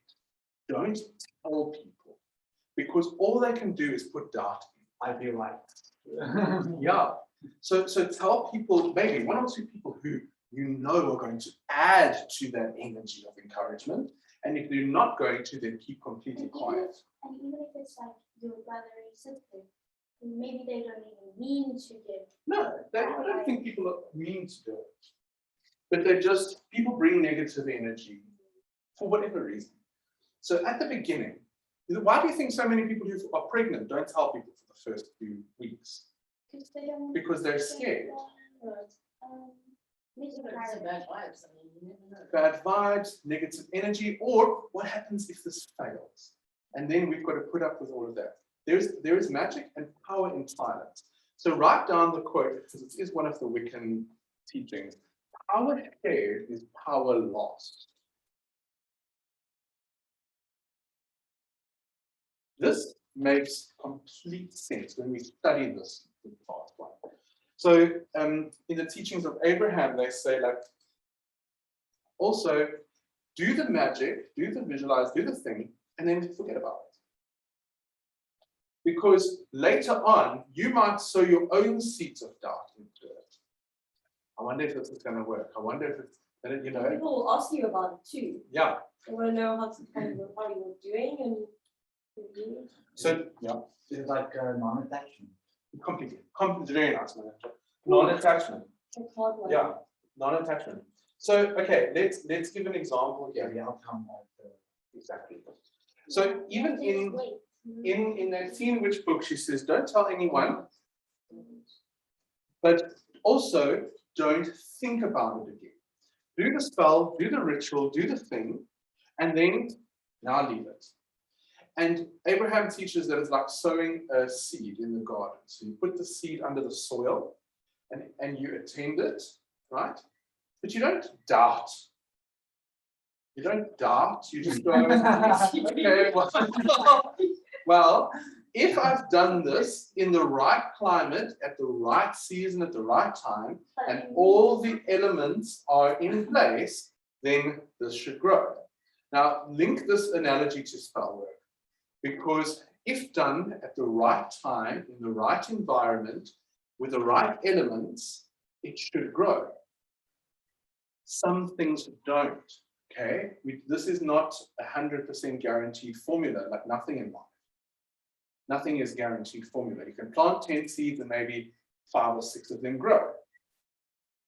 don't tell people. Because all they can do is put doubt in. I feel like. Yeah. So tell people, maybe one or two people who you know are going to add to that energy of encouragement. And if they're not going to, then keep completely quiet. And even if it's like your brother or your sister, maybe they don't even mean to give. No, I don't think people are mean to do it. But they're just, people bring negative energy for whatever reason. So at the beginning, why do you think so many people who are pregnant don't tell people for the first few weeks? Because they don't. Because they're scared. It's a bad vibes. I mean, you never know. Bad vibes, negative energy, or what happens if this fails? And then we've got to put up with all of that. There is magic and power in silence. So write down the quote, because it is one of the Wiccan teachings. Power shared is power lost. This makes complete sense when we study this in part one. So in the teachings of Abraham, they say, like, also do the magic, do the visualize, do the thing, and then forget about it. Because later on, you might sow your own seeds of doubt into it. I wonder if this is going to work. I wonder if it's, you know. People will ask you about it too. Yeah. They want to know how you're doing and. So, yeah. It's like non-attachment. Completely. Very nice, man. Non-attachment. It's hard one. Yeah, non-attachment. So, okay, let's give an example Yeah, here. the outcome of the. Exactly. So even in that scene which book, she says, don't tell anyone, but also don't think about it again. Do the spell, do the ritual, do the thing, and then now leave it. And Abraham teaches that it's like sowing a seed in the garden. So you put the seed under the soil and you attend it, right? But you don't doubt. You don't doubt, you just go, okay, well, if I've done this in the right climate, at the right season, at the right time, and all the elements are in place, then this should grow. Now, link this analogy to spell work, because if done at the right time, in the right environment, with the right elements, it should grow. Some things don't. Okay, this is not 100% guaranteed formula, like nothing in life. Nothing is guaranteed formula. You can plant 10 seeds and maybe 5 or 6 of them grow.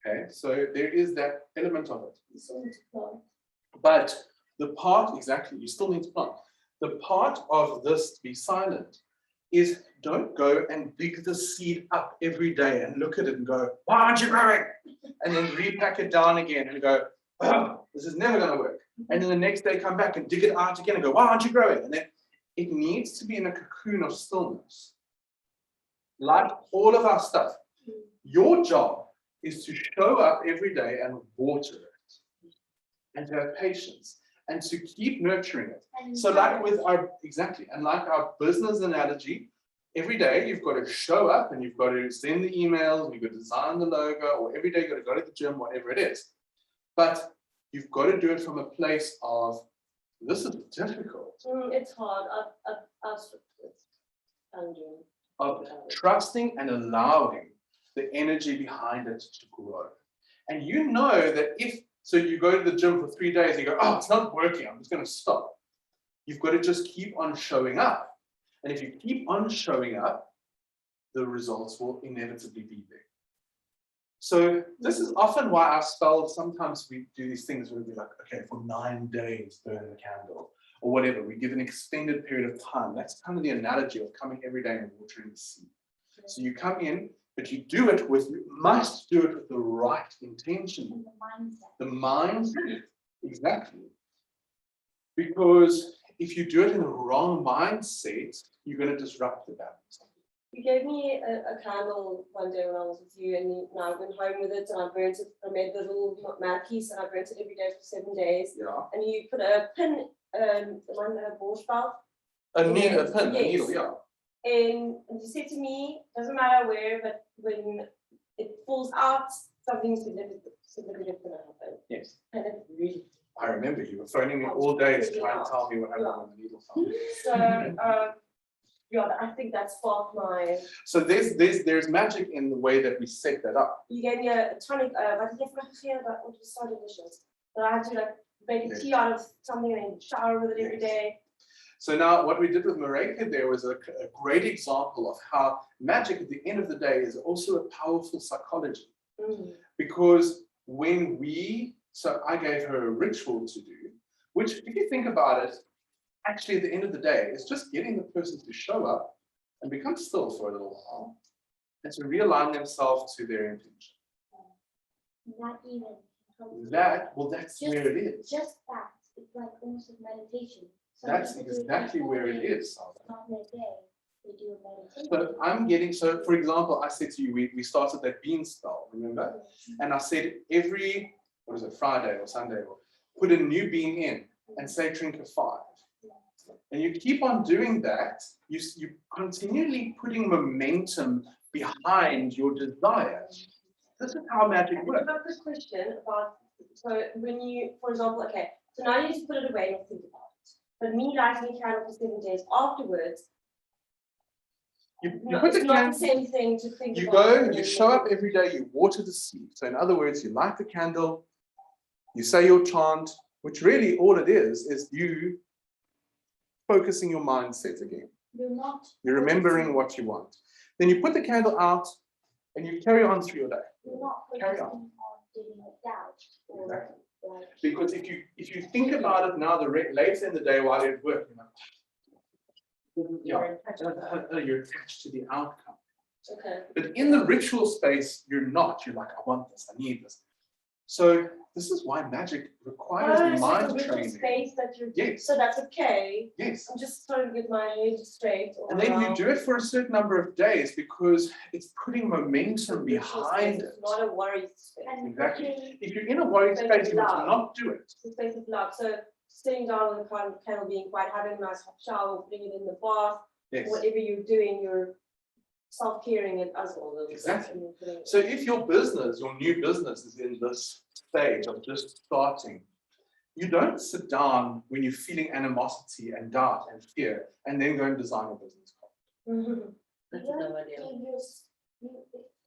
Okay, so there is that element of it. You still need to plant. But the part, exactly, you still need to plant. The part of this to be silent is don't go and dig the seed up every day and look at it and go, why aren't you growing? And then repack it down again and go, oh, this is never going to work. And then the next day come back and dig it out again and go, why aren't you growing? And then it needs to be in a cocoon of stillness. Like all of our stuff. Your job is to show up every day and water it. And to have patience. And to keep nurturing it. So like with our, exactly, and like our business analogy, every day you've got to show up and you've got to send the emails, you've got to design the logo, or every day you've got to go to the gym, whatever it is. But you've got to do it from a place of, this is difficult. It's hard. It's challenging. Of trusting and allowing the energy behind it to grow. And you know that if, so you go to the gym for 3 days, and you go, oh, it's not working, I'm just going to stop. You've got to just keep on showing up. And if you keep on showing up, the results will inevitably be there. So this is often why our spells, sometimes we do these things where we're like, okay, for 9 days, burn the candle, or whatever. We give an extended period of time. That's kind of the analogy of coming every day and watering the seed. So you come in, but you must do it with the right intention. The mindset, exactly. Because if you do it in the wrong mindset, you're going to disrupt the balance. You gave me a candle one day when I was with you, and I went home with it and I burnt it. I made the little mat piece and I burnt it every day for 7 days. Yeah. And you put a pin, one borstel. A needle, a Yes. needle, yeah. And you said to me, doesn't matter where, but when it falls out, something significant is going to happen. Yes. And it really. I remember you were phoning me all day to try and tell me what happened when the needle fell. So, yeah, I think that sparked my. So there's magic in the way that we set that up. You gave me a tonic, I think it's my but it was so delicious. But I had to like make a tea out of something and shower with it every day. So now what we did with Mareka there was a great example of how magic at the end of the day is also a powerful psychology. Because when so I gave her a ritual to do, which if you think about it, actually at the end of the day, it's just getting the person to show up and become still for a little while and to realign themselves to their intention. Not even. That's where it is. Just that. It's like almost like meditation. That's exactly where it is. Not their day. They do a meditation. So for example, I said to you, we started that bean spell, remember? And I said every, Friday or Sunday, put a new bean in and say Trinket 5. And you keep on doing that, you continually putting momentum behind your desire. This is how magic works. I have a question about, so when you, for example, okay, so now you just put it away and think about it. But me lighting a candle for 7 days afterwards, You no, put it's the not candle, the same thing to think you about. go, you show up every day, you water the seed. So in other words, you light the candle, you say your chant, which really all it is you focusing your mindset again. You're remembering what you want. Then you put the candle out and you carry on through your day. You're not Carry focusing on. on doing it doubt. Exactly. Or like, Because if you think about it now, later in the day while you're at work, you're attached to the outcome. Okay. But in the ritual space, you're not. You're like, I want this, I need this. So this is why magic requires mind training. Space that you're, Yes. So that's okay. Yes. I'm just trying to get my head straight. And then you do it for a certain number of days because it's putting momentum behind it. It's not a worry space. Exactly. If you're in a worry space, you must not do it. It's a space of love. So sitting down with the candle, being quiet, having a nice hot shower, putting it in the bath, Yes. whatever you're doing, you're self-caring it as well. Exactly. So if your new business is in this stage of just starting, you don't sit down when you're feeling animosity and doubt and fear and then go and design a business card. That's you a don't dumb idea.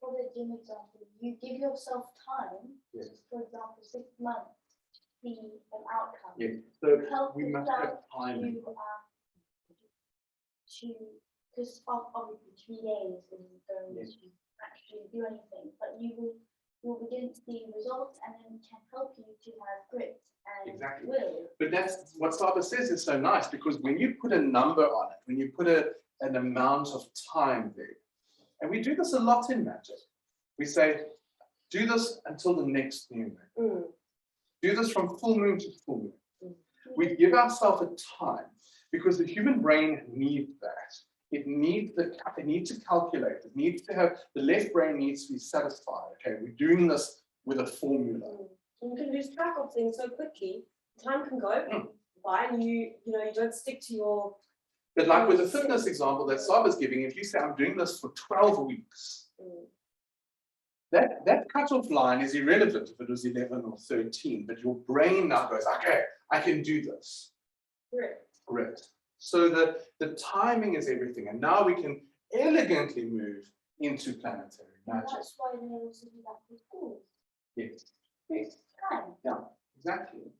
for the gym example, you give yourself time, Yes. for example, 6 months to see an outcome. Yes. So Help we must yourself have time. Because obviously 3 days isn't going Yes. to actually do anything, but you will begin to see results, and then it can help you to have grit and Exactly. will. But that's what Saba says is so nice, because when you put a number on it, when you put an amount of time there, and we do this a lot in magic, we say, do this until the next new moon. Do this from full moon to full moon. We give ourselves a time because the human brain needs that. It needs to calculate. It needs to have, the left brain needs to be satisfied. Okay, we're doing this with a formula. You can lose track of things so quickly. Time can go by, and you don't stick to your. But like with the fitness example that Saba's giving, if you say I'm doing this for 12 weeks, that cutoff line is irrelevant if it was 11 or 13, but your brain now goes, okay, I can do this. Great. So the timing is everything, and now we can elegantly move into planetary magic. That's why they also do that with schools. Yes. Time. Yeah, exactly.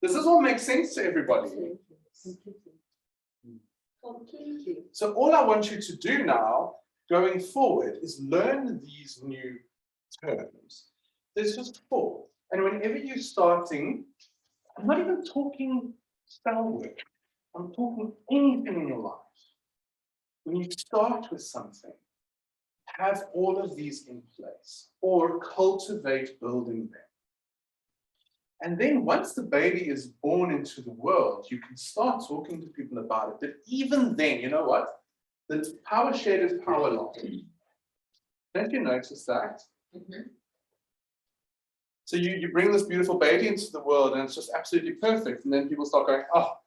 Does this all make sense to everybody? Completely. So all I want you to do now, going forward, is learn these new terms. There's just 4. And whenever you're starting, I'm not even talking spell work. I'm talking anything in your life. When you start with something, have all of these in place or cultivate building them. And then once the baby is born into the world, you can start talking to people about it. But even then, you know what? The power shared is power lost. Don't you notice that? So you bring this beautiful baby into the world and it's just absolutely perfect. And then people start going, oh,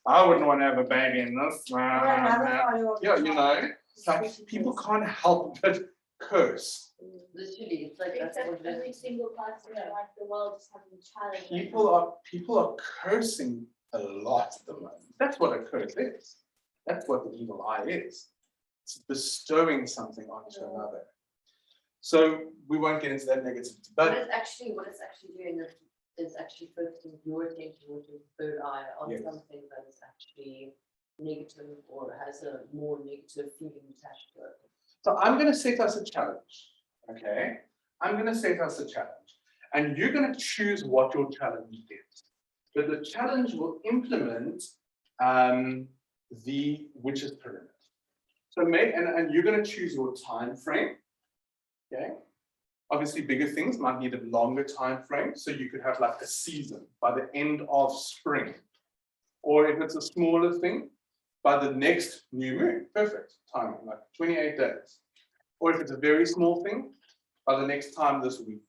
I wouldn't want to have a baby in this. Yeah, you know, it's like people can't help but curse. Literally, it's like that's Except what it every is. single person in the world is having a challenge. People are cursing a lot at the moment. That's what a curse is. That's what the evil eye is. It's bestowing something onto another. So we won't get into that negativity. What But it's actually doing is actually focusing your attention with your third eye on Yes. something that is actually negative or has a more negative feeling attached to it. so I'm going to set us a challenge. Okay? I'm going to set us a challenge. And you're going to choose what your challenge is. But the challenge will implement the witch's pyramid. So and you're going to choose your time frame. Okay? Obviously, bigger things might need a longer time frame. So you could have like a season by the end of spring. Or if it's a smaller thing, by the next new moon. Perfect timing, like 28 days. Or if it's a very small thing, by the next time this week.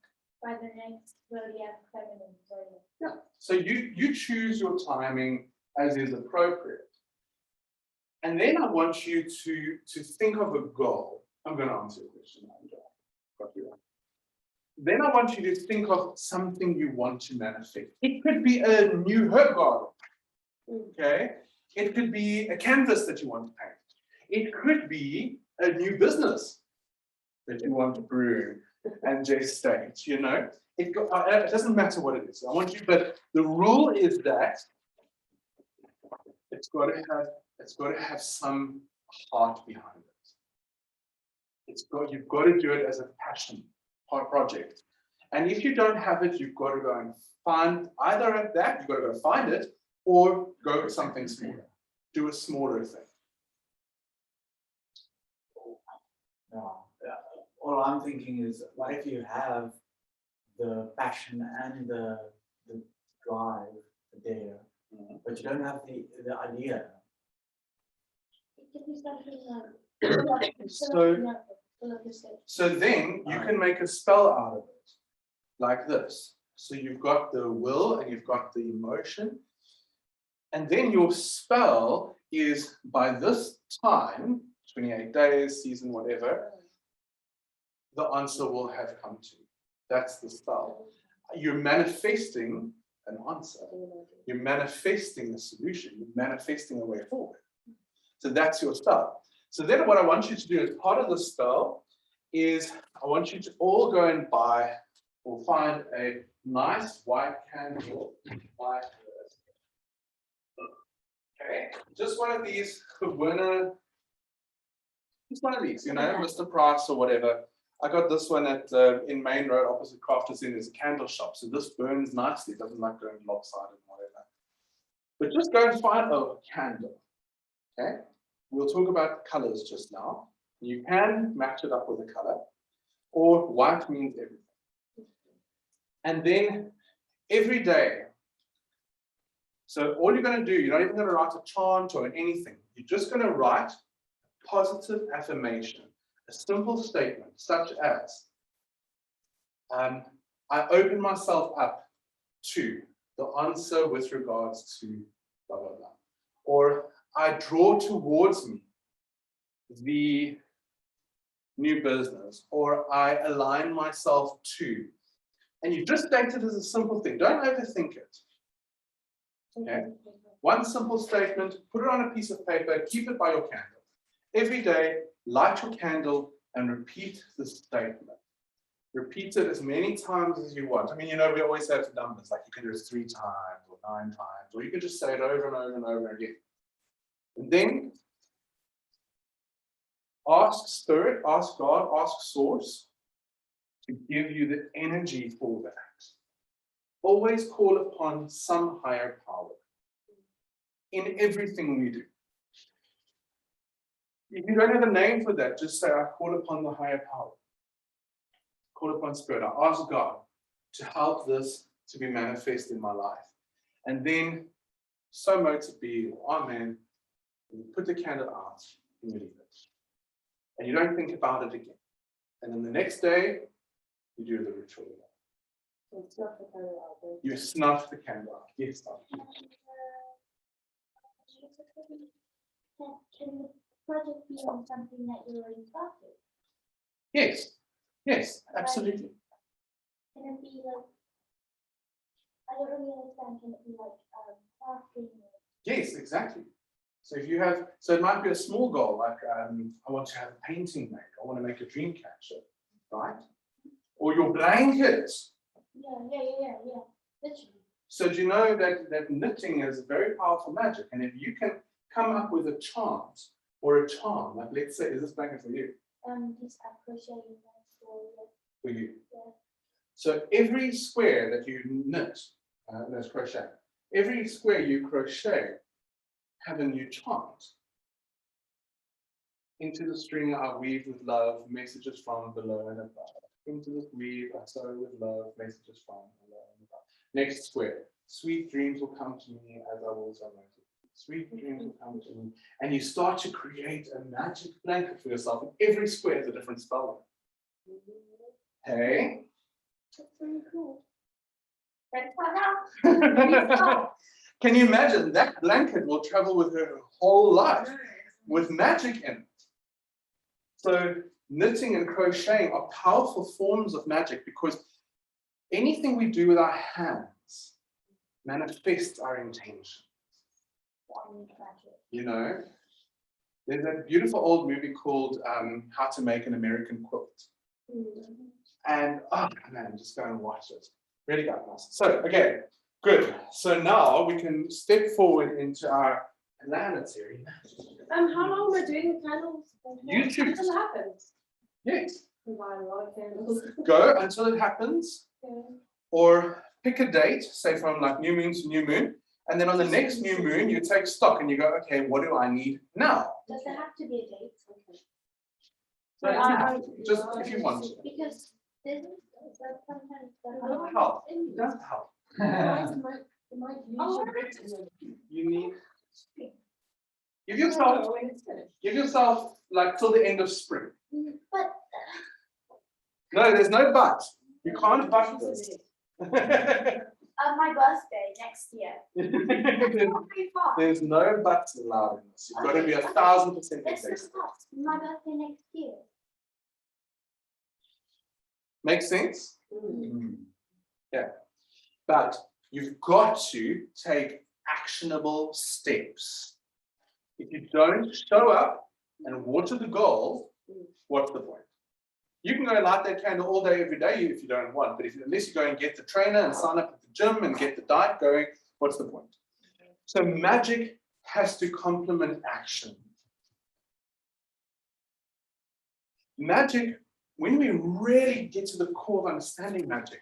By the next zodiac feminine zodiac. Yeah. So you choose your timing as is appropriate. And then I want you to think of a goal. I'm going to answer your question now, Joel. Got you right. Then I want you to think of something you want to manifest. It could be a new herb garden. Okay. It could be a canvas that you want to paint. It could be a new business that you want to brew and gestate, you know. It doesn't matter what it is. I want you, but the rule is that it's got to have some heart behind it. You've got to do it as a passion project. And if you don't have it, you've got to go and find either that, you've got to go find it, or go with something smaller. Do a smaller thing. No, all I'm thinking is, what if you have the passion and the drive, the dare, but you don't have the idea? It could be something So then you can make a spell out of it, like this. So you've got the will and you've got the emotion. And then your spell is by this time, 28 days, season, whatever, the answer will have come to you. That's the spell. You're manifesting an answer. You're manifesting a solution. You're manifesting a way forward. So that's your spell. So then what I want you to do as part of the spell is I want you to all go and buy or find a nice white candle. Okay, just one of these, just one of these, you know, Mr. Price or whatever. I got this one at in Main Road opposite Crafters Inn. There's a candle shop, so this burns nicely. It doesn't like going lopsided and whatever. But just go and find a candle. Okay, we'll talk about colors just now. You can match it up with a color, or white means everything. And then every day. So all you're going to do, you're not even going to write a chant or anything. You're just going to write a positive affirmation, a simple statement, such as, I open myself up to the answer with regards to blah, blah, blah. Or I draw towards me the new business, or I align myself to. And you just state it as a simple thing. Don't overthink it. Okay. One simple statement, put it on a piece of paper, keep it by your candle. Every day, light your candle and repeat the statement. Repeat it as many times as you want. I mean, you know, we always have numbers, like you can do it 3 times or 9 times, or you can just say it over and over and over again. And then ask Spirit, ask God, ask Source to give you the energy for that. Always call upon some higher power in everything we do. If you don't have a name for that, just say, I call upon the higher power. Call upon Spirit. I ask God to help this to be manifest in my life. And then, so mote it be, amen, and you put the candle out and you leave it. And you don't think about it again. And then the next day, you do the ritual again. It's not the kind of album. You snuff the candle out. Yes, Can the project be on something that you already started? yes, yes, absolutely. Can it be like, I don't really understand, can it be like crafting? Yes, exactly. So if you have, so it might be a small goal, like I want to have a painting made, I want to make a dream catcher, right? Or your blankets. Yeah. Literally. So do you know that knitting is a very powerful magic? And if you can come up with a chant or a charm, like let's say, is this blanket for you? Just crocheting For you. Yeah. So every square that you knit, that's crochet, every square you crochet, have a new chant. Into the string I weave with love, messages from below and above. Into the weave I sew with love, messages from below and above. Next square, sweet dreams will come to me as I will so. Sweet dreams will come to me. And you start to create a magic blanket for yourself. And every square is a different spell. Hey? That's really cool. Can you imagine that blanket will travel with her whole life with magic in it? So knitting and crocheting are powerful forms of magic because anything we do with our hands manifests our intention. You know, there's that beautiful old movie called How to Make an American Quilt. And oh man, just go and watch it. Really got nice. So, okay, good. So now we can step forward into our planetary magic. How long am I doing the candles? YouTube. Until it happens. Yes. Combine a lot of candles. Go until it happens, Okay. or pick a date, say from like new moon to new moon, and then on the next new moon, you take stock and you go, okay, what do I need now? Does there have to be a date? Okay. So it doesn't have to, just if you want to. Because there's sometimes It doesn't help. It doesn't help. You need, give yourself like till the end of spring. But No, there's no but. You can't but this. my birthday next year. That's not very far. There's no buts allowed in this. You've got to be 1,000% Let's exact. discuss my birthday next year. Make sense? Yeah. But you've got to take actionable steps. If you don't show up and water the goal, what's the point? You can go and light that candle all day, every day if you don't want, but unless you go and get the trainer and sign up at the gym and get the diet going, what's the point? So magic has to complement action. Magic, when we really get to the core of understanding magic,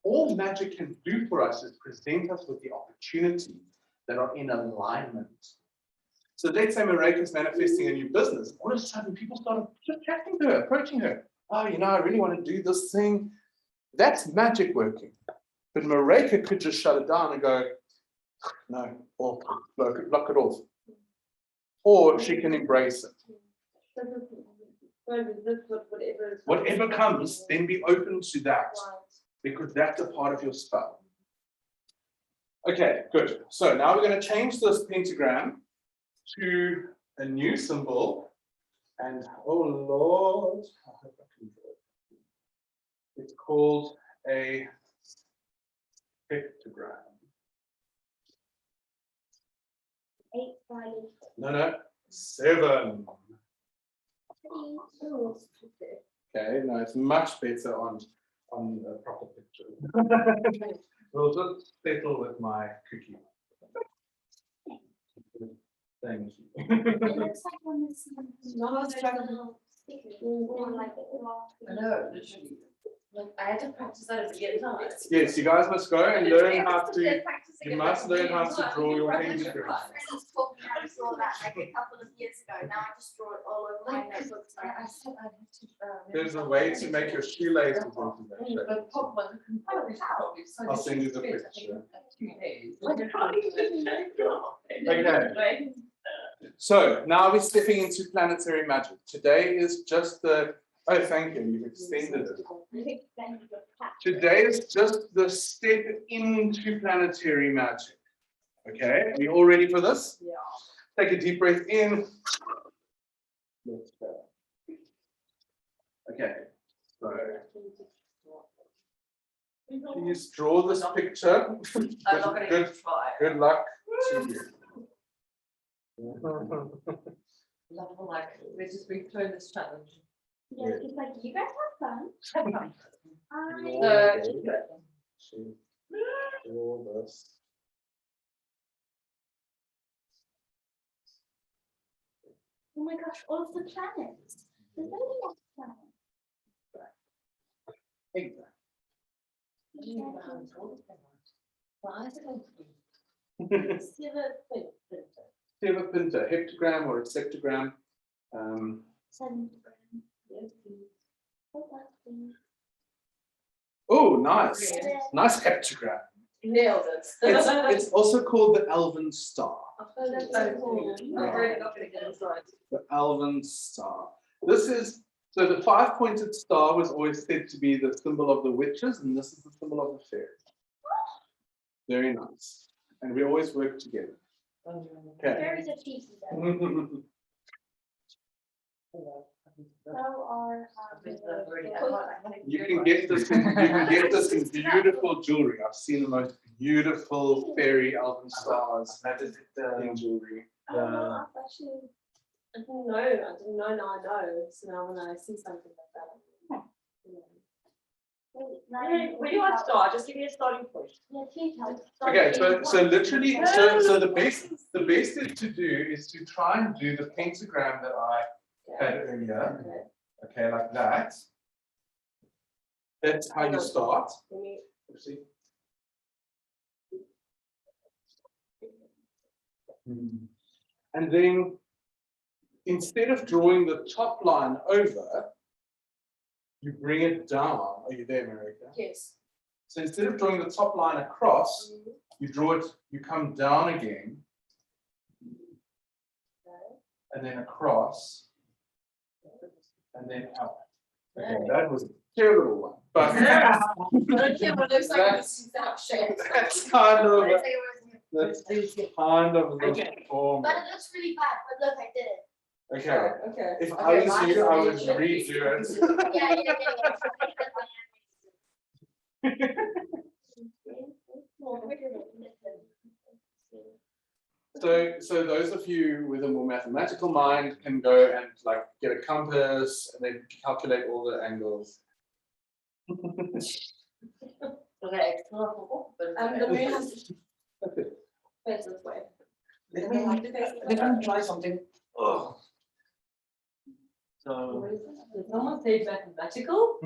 all magic can do for us is present us with the opportunities that are in alignment. So let's say Marika's manifesting a new business. All of a sudden, people start just chatting to her, approaching her. Oh, you know, I really want to do this thing. That's magic working. But Marika could just shut it down and go, no, or block it off. Or she can embrace it. Whatever comes, then be open to that, because that's a part of your spell. Okay, good. So now we're going to change this pentagram to a new symbol. And oh Lord, I hope I can do it. It's called a heptagram. 8-sided. No, 7. Okay, no, it's much better on a proper picture. We'll just settle with my cookie. Thank you. It looks like one of the not as clever. little stickers, or like a little. I know, literally. Like, I had to practice that a million times. Yes, you guys must go and learn how to. Practicing You it must like a learn how million to times. draw your Practice pentagram. it. Friends taught me how to draw that like a couple of years ago. Now I just draw it all over my notebooks. I said I had to. There's a way to make your shoelaces into that shape. But pop one, probably. I'll send you the picture. 2 days. Okay. So now we're stepping into planetary magic. Today is just the, oh, thank you, you've extended it. Today is just the step into planetary magic. Okay, are you all ready for this? Yeah. Take a deep breath in. Let's go. Okay, so please draw this picture. I'm not gonna Good, even try. good luck to you. Love, like, let's just return this challenge. Yeah, it's like you guys have fun. Draw this. Oh my gosh, all of the planets. There's only one planet. Exactly. Silver pinta, heptagram or a septagram. Seven grams. Oh, that's good. Oh, nice. Yeah. Nice heptagram. Nailed it. It's also called the Elven Star. Oh, that's so cool. I'm really not gonna get inside. The Elven Star. This is, so the 5-pointed star was always said to be the symbol of the witches, and this is the symbol of the fairies. Very nice. And we always work together. Okay. Fairies are cheesy though. So are You can get this in beautiful jewelry. I've seen the most beautiful fairy elven stars That is in jewelry. actually. I didn't know, now I know. So now when I see something like that, when you want to start, just give me a starting point. Yeah, please help. Okay, so literally, so the best thing to do is to try and do the pentagram that I had earlier. Okay. Okay, like that. That's how you start. Let me- See? And then instead of drawing the top line over, you bring it down. Are you there, Marika? Yes. So instead of drawing the top line across, you draw it, you come down again, and then across, and then up. Okay, that was a terrible one, but I don't care what it looks like, it's that shape. that's kind of, I'd say it was- that's kind of the Okay. form. But it looks really bad, but look, I did it. Okay, Okay. if I Okay, was you, I would mine's redo it. Yeah. So those of you with a more mathematical mind can go and like get a compass and then calculate all the angles. Okay, it's not awful, but it's The okay. moon is Okay. face this way. Let me try something. Oh. So, Did someone say mathematical?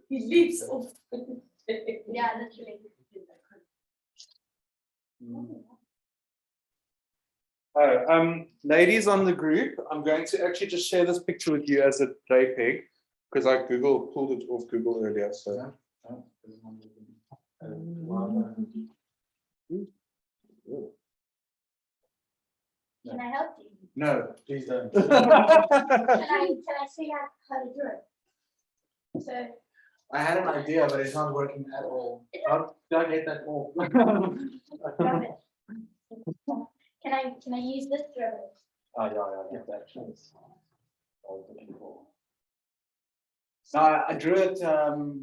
He leaps off. Yeah, literally. Oh, ladies on the group, I'm going to actually just share this picture with you as a JPEG because I pulled it off Google earlier. So Can I help you? no, please don't. Can I see how to do it? So I had an idea, but it's not working at all. How do I get that off? grab it. Can I use this to rub it? Oh, yeah, get that. No, I drew it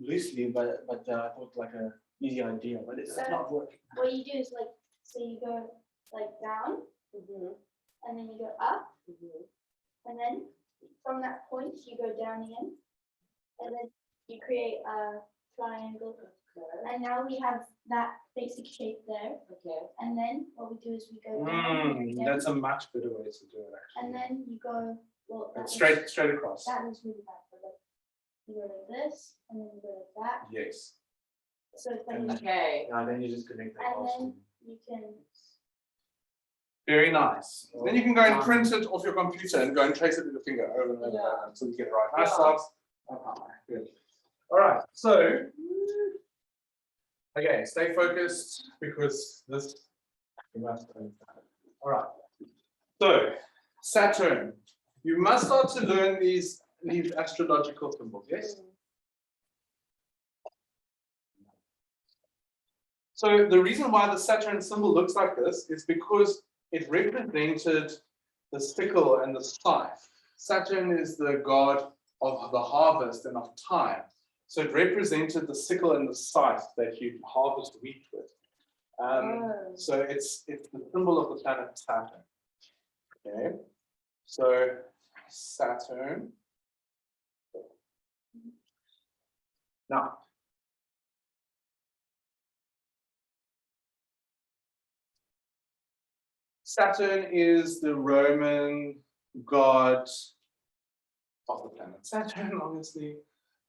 loosely, but I thought like a easy idea, but it's not working. What you do is like, so you go like down, and then you go up, and then from that point you go down again, and then you create a triangle. And now we have that basic shape there. Okay. And then what we do is we go down here again, That's a much better way to do it, and actually. then you go, well, that was- Straight across. That was really bad, but like, you go like this, and then you go like that, Yes. so it's like, Okay. Yeah, then you just connect that and last then one. you can, Very nice. Then you can go and print it off your computer and go and trace it with your finger over and over Yeah. until you get it right. Nice Yeah. socks. Good. All right. So, okay, stay focused because this you must understand. All right. So, Saturn. You must start to learn these astrological symbols. Yes. So the reason why the Saturn symbol looks like this is because it represented the sickle and the scythe. Saturn is the god of the harvest and of time. So it represented the sickle and the scythe that you harvest wheat with. So it's the symbol of the planet Saturn. Okay. So Saturn. Now, Saturn is the Roman god of the planet Saturn, obviously,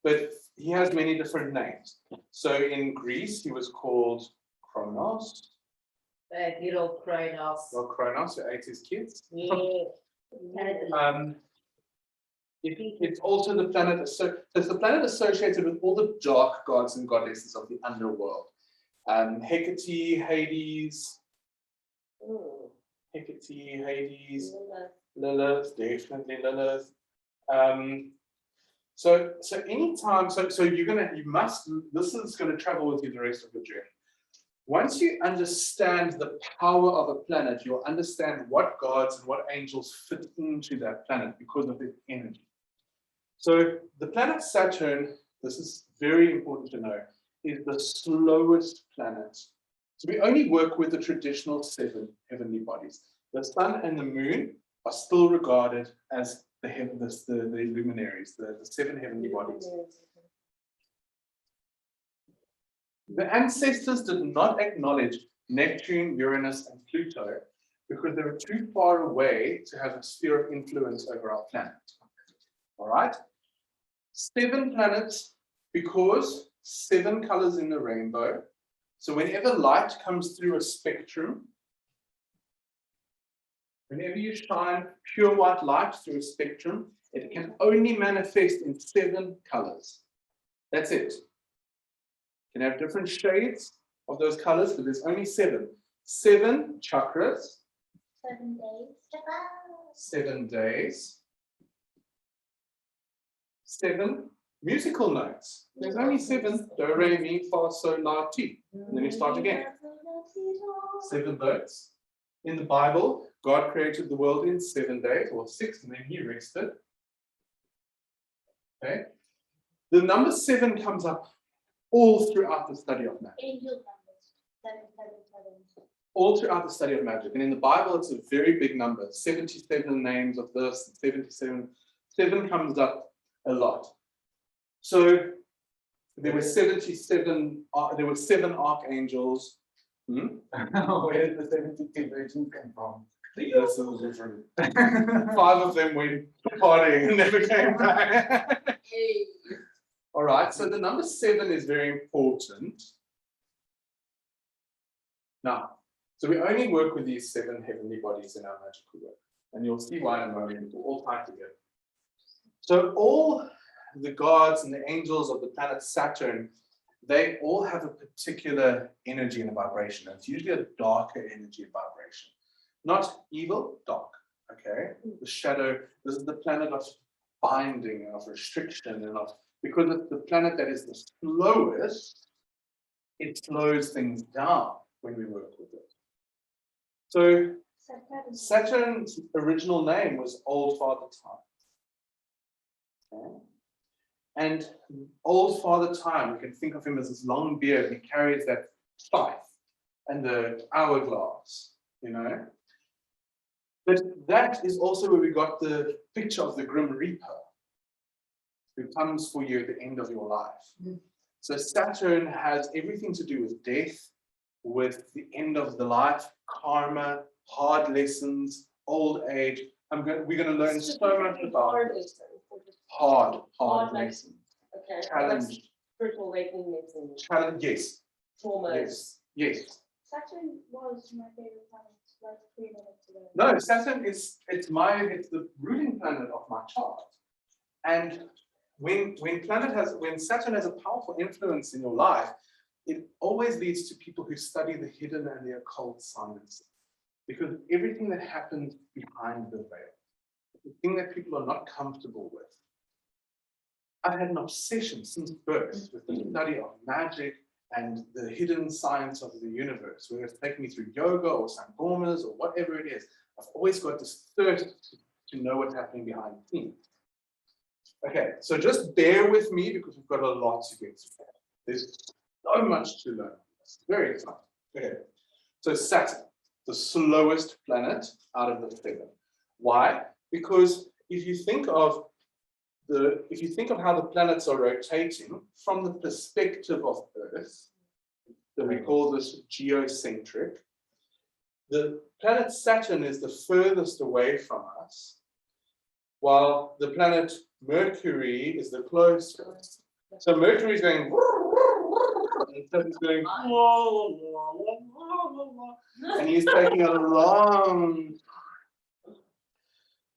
but he has many different names. So in Greece, he was called Kronos. Good old Kronos. Well, Kronos, who ate his kids. Yeah. It's also the planet, so it's the planet associated with all the dark gods and goddesses of the underworld. Hecate, Hades, Lilith, definitely Lilith. So anytime, this is gonna travel with you the rest of the journey. Once you understand the power of a planet, you'll understand what gods and what angels fit into that planet because of its energy. So the planet Saturn, this is very important to know, is the slowest planet. So we only work with the traditional 7 heavenly bodies. The sun and the moon are still regarded as the luminaries, the 7 heavenly bodies. The ancestors did not acknowledge Neptune, Uranus, and Pluto because they were too far away to have a sphere of influence over our planet. All right? 7 planets because 7 colors in the rainbow. So whenever light comes through a spectrum, whenever you shine pure white light through a spectrum, it can only manifest in 7 colors. That's it. You can have different shades of those colors, but there's only 7. 7 chakras. 7 days. 7 days. 7 musical notes. There's only 7. Do, re, mi, fa, sol, la, ti. And then you start again. 7 birds. In the Bible, God created the world in 7 days, or 6, and then he rested. Okay. The number 7 comes up all throughout the study of magic. Angel numbers. 777. All throughout the study of magic. And in the Bible, it's a very big number. 77 names of this, 77. 7 comes up a lot. So there were 77, there were 7 archangels. Where did the 72 virgins come from? That's a little different. 5 of them went partying and never came back. All right, so the number 7 is very important. Now, so we only work with these 7 heavenly bodies in our magical work. And you'll see why in a moment, we'll all tie together. So all the gods and the angels of the planet Saturn, they all have a particular energy and a vibration. And it's usually a darker energy and vibration. Not evil, dark, okay? The shadow, this is the planet of binding and of restriction and of, because it's the planet that is the slowest, it slows things down when we work with it. So Saturn's original name was Old Father Time. Okay. And Old Father Time, we can think of him as this long beard, and he carries that scythe and the hourglass, you know. But that is also where we got the picture of the Grim Reaper, who comes for you at the end of your life. So Saturn has everything to do with death, with the end of the life, karma, hard lessons, old age. We're going to learn so much about Hard lessons, or just hard hard lessons. okay, like Challenge, spiritual awakening lessons, challenge, yes, traumas. yes. Saturn was my favorite planet, like 3 minutes ago. No, Saturn it's the ruling planet of my chart. And when Saturn has a powerful influence in your life, it always leads to people who study the hidden and the occult sciences. Because everything that happens behind the veil, the thing that people are not comfortable with. I've had an obsession since birth with the study of magic and the hidden science of the universe, whether it's taking me through yoga or sangomas or whatever it is. I've always got this thirst to know what's happening behind the scenes. Okay, so just bear with me because we've got a lot to get through. There's so much to learn. It's very exciting. Okay, so Saturn, the slowest planet out of the 7. Why? Because if you think of how the planets are rotating from the perspective of Earth, then we call this geocentric. The planet Saturn is the furthest away from us, while the planet Mercury is the closest. So Mercury is going, and Saturn's going, and he's taking a long.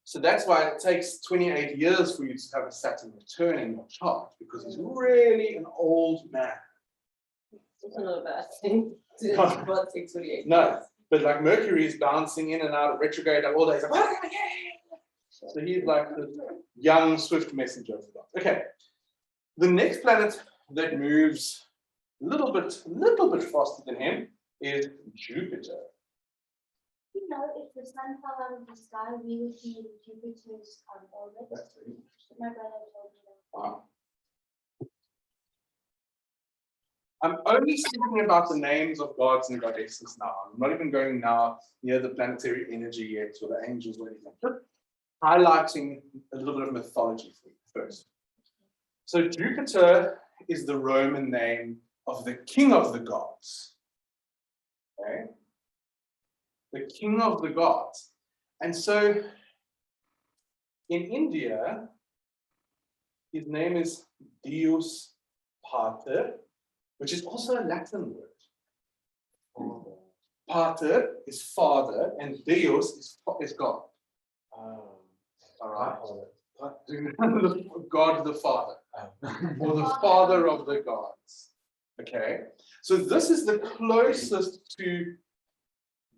So that's why it takes 28 years for you to have a Saturn return in your chart, because he's really an old man. It's not a bad thing. To about 648. No, but like Mercury is bouncing in and out of retrograde all day. So he's like the young, swift messenger of God. Okay, the next planet that moves a little bit faster than him is Jupiter. You know, if the sun fell out of the sky, we would be in Jupiter's orbit. That's very interesting. My brother told me that. Wow. I'm only speaking about the names of gods and goddesses now. I'm not even going now near the planetary energy yet or the angels or anything. Just highlighting a little bit of mythology for you first. So Jupiter is the Roman name of the king of the gods. Okay? The king of the gods. And so in India, his name is Deus Pater, which is also a Latin word. Pater is father, and Deus is God. All right. God the Father, or the Father of the gods. Okay, so this is the closest to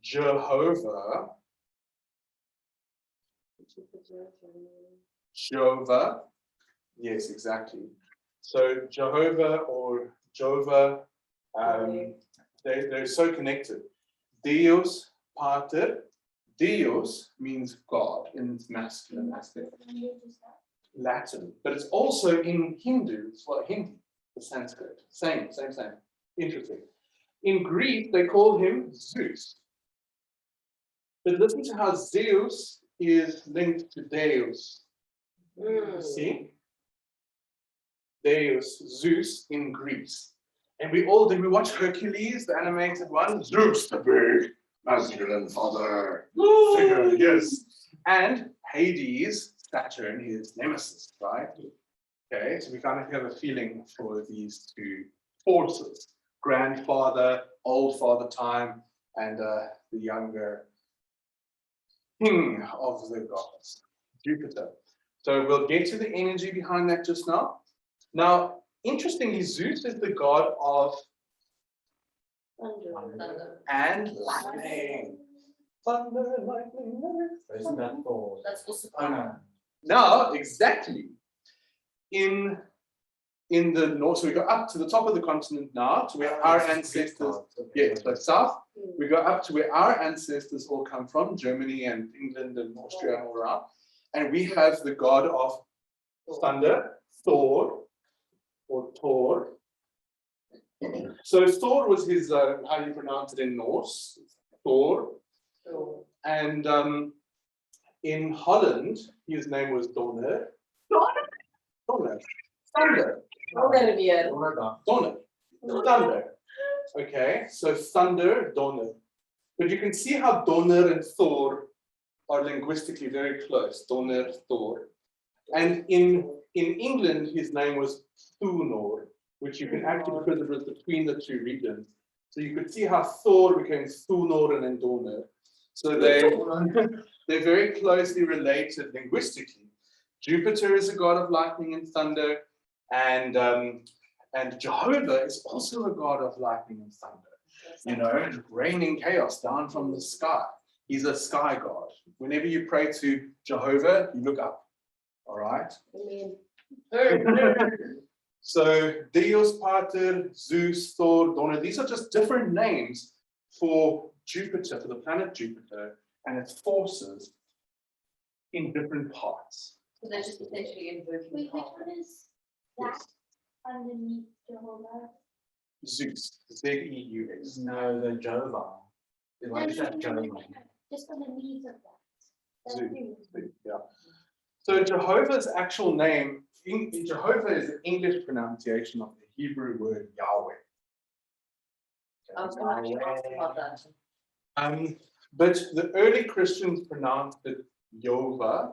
Jehovah. Jehovah, yes, exactly. So Jehovah or Jehovah, they're so connected. Deus Pater, Deus means God in its masculine aspect. Latin, but it's also in Hindu, it's what Hindi, the Sanskrit. Same. Interesting. In Greek, they call him Zeus. But listen to how Zeus is linked to Deus. See? Deus, Zeus in Greece. And we watch Hercules, the animated one? Zeus, the big masculine father figure, yes. And Hades, Saturn, his nemesis, right? Okay, so we kind of have a feeling for these two forces. Grandfather, old father time, and the younger king of the gods, Jupiter. So we'll get to the energy behind that just now. Now, interestingly, Zeus is the god of Thunder. and lightning. Thunder, lightning, Isn't that Thor? That's also. Oh, no. Now, exactly. In the north, so we go up to the top of the continent now, to where our ancestors, yes, so south, we go up to where our ancestors all come from, Germany and England and Austria and all around. And we have the god of thunder, Thor, or Thor. So Thor was his, how you pronounce it in Norse, Thor. And in Holland, his name was Donner. Donner. Thunder. Donner. Thunder. Okay, so thunder, Donner. But you can see how Donner and Thor are linguistically very close. Donner, Thor. And in England, his name was Thunor, which you can actually put it between the two regions. So you could see how Thor became Thunor and then Donner. So they're very closely related linguistically. Jupiter is a god of lightning and thunder, and Jehovah is also a god of lightning and thunder. You know, raining chaos down from the sky. He's a sky god. Whenever you pray to Jehovah, you look up. All right. So Deus Pater, Zeus, Thor, Donner, these are just different names for Jupiter, for the planet Jupiter, and its forces in different parts. So they're just essentially invoking Wait, which power. one is that underneath Jehovah? Zeus, Z-E-U-S. No, the Jehovah. What is that Jehovah? Just underneath of that. That's Zeus. you. Yeah. So Jehovah's actual name, Jehovah is the English pronunciation of the Hebrew word Yahweh. I was going to actually ask about that. But the early Christians pronounced it Jehovah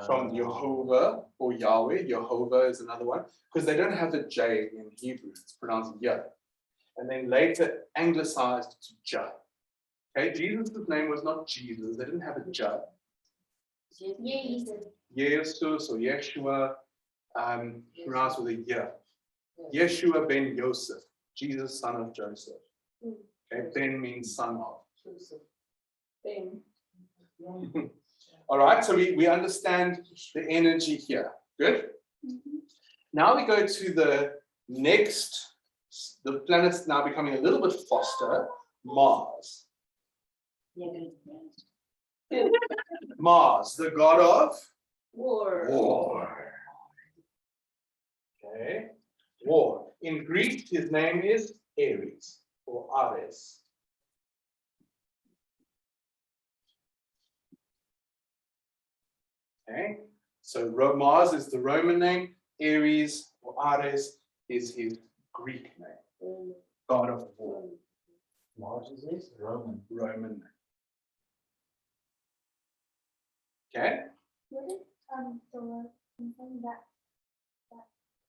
from Jehovah or Yahweh. Jehovah is another one because they don't have the J in Hebrew. It's pronounced Yah. And then later anglicized to Jah. Okay, Jesus' name was not Jesus. They didn't have a Jah. Jesus or Yeshua, pronounced with a Yah. Yeshua ben Yosef, Jesus, son of Joseph. Okay, Ben means son of. All right, so we understand the energy here. Good. Now we go to the next, the planet's now becoming a little bit faster, Mars. Mars, the god of war. Okay, war. In Greek, his name is Ares or Ares. Okay, so Mars is the Roman name, Ares or Ares is his Greek name, god of war. Mars is this? Roman. Roman name. Okay, What is Thor? Something that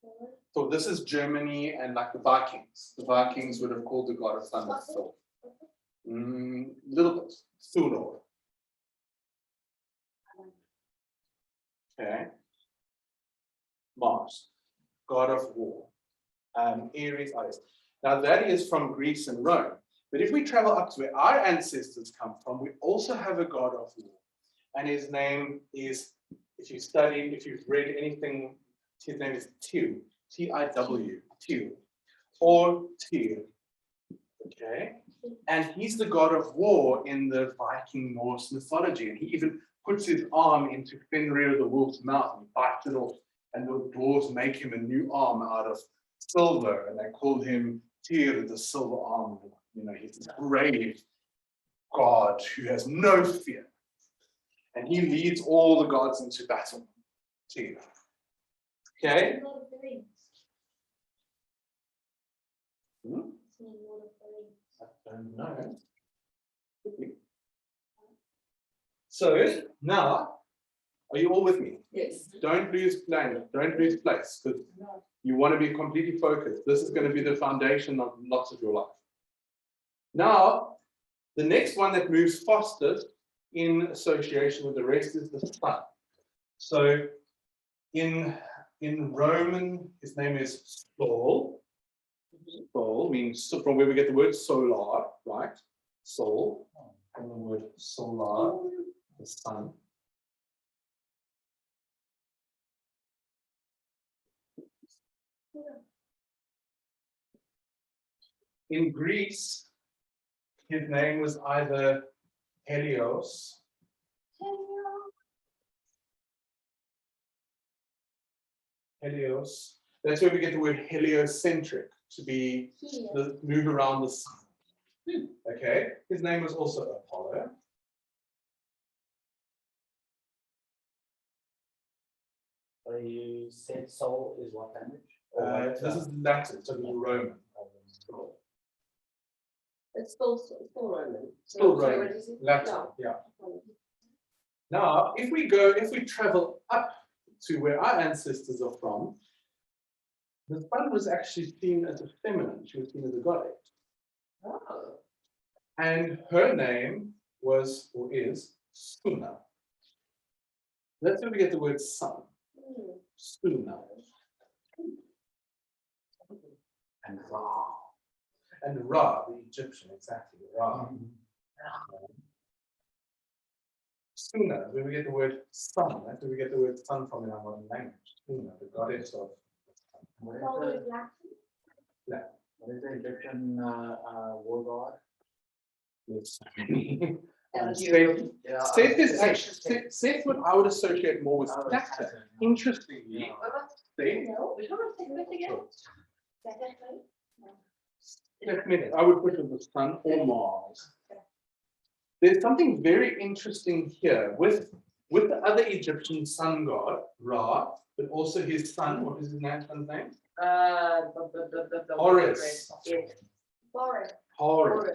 Thor? so this is Germany and like the Vikings. The Vikings would have called the god of thunder Thor. Little bit, Thor. Okay, Mars, god of war, Ares, Ares. Now that is from Greece and Rome. But if we travel up to where our ancestors come from, we also have a god of war. And his name is, if you've read anything, his name is Tyr, T-I-W, Tyr, or Tyr. Okay, and he's the god of war in the Viking Norse mythology, and he even puts his arm into Fenrir the wolf's mouth and bites it off, and the dwarves make him a new arm out of silver, and they call him Tyr, the silver arm. You know, he's this brave god who has no fear, and he leads all the gods into battle. Tyr. Okay. Lord of the Rings. Hmm? It's in Lord of the Rings. I don't know. So now, are you all with me? Yes. Don't lose planet, don't lose place, because you want to be completely focused. This is going to be the foundation of lots of your life. Now, the next one that moves fastest in association with the rest is the sun. So in Roman, his name is Sol. Sol means from where we get the word solar, right? Sol, and the word solar, the sun. In Greece, his name was either Helios, that's where we get the word heliocentric, to be the move around the sun. Okay, his name was also Apollo. So you said Sol is what language? This is Latin, so this is Roman. It's still Roman. Still Sorry, Roman, what did you say? Latin, yeah. Now, if we travel up to where our ancestors are from, the sun was actually seen as a feminine. She was seen as a goddess. Oh. And her name was, or is, Suna. That's where we get the word sun. Suna. And Ra. And Ra, the Egyptian, exactly, Ra. Suna, where we get the word sun. That's where we get the word sun from in our modern language. Suna, the goddess of What Follow is Latin. what is the Egyptian war god? Yes. Algeria. Yeah, Seth is actually, Seth what I would associate more with Oh, Saturn. Saturn, yeah. Interestingly, Yeah. Seth, No. We don't have to take it again. definitely, I would put it with the sun or Mars. There's something very interesting here with the other Egyptian sun god, Ra, but also his son, what is his son's name? Horus. Yes. Boris. Horus.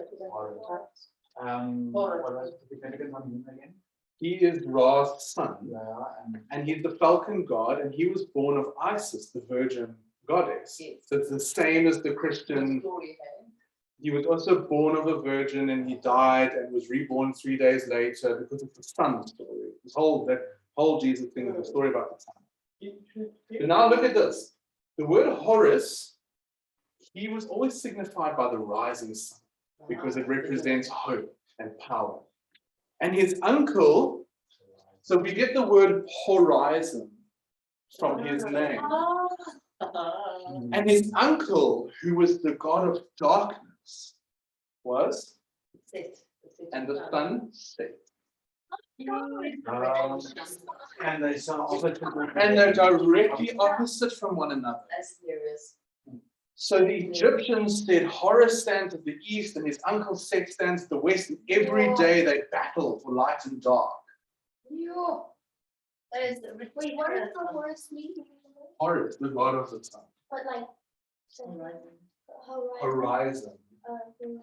What was the significance on him again? He is Ra's son, Yeah, and he's the falcon god, and he was born of Isis, the virgin goddess. Yes. So it's the same as the Christian. Glory, hey? He was also born of a virgin, and he died and was reborn 3 days later because it's the sun story. That whole Jesus thing is a story about the sun. But now look at this. The word Horus, he was always signified by the rising sun because it represents hope and power. And his uncle, so we get the word horizon from his name. And his uncle, who was the god of darkness, was, and the sun set. and they saw opposite. And they're directly opposite from one another. As serious. So the Egyptians said Horus stands at the east and his uncle Set stands at the west, and every day they battle for light and dark. That is Wait, what does the Horus mean? Horus, the god of the sun. But like, so horizon. Horizon. Horizon.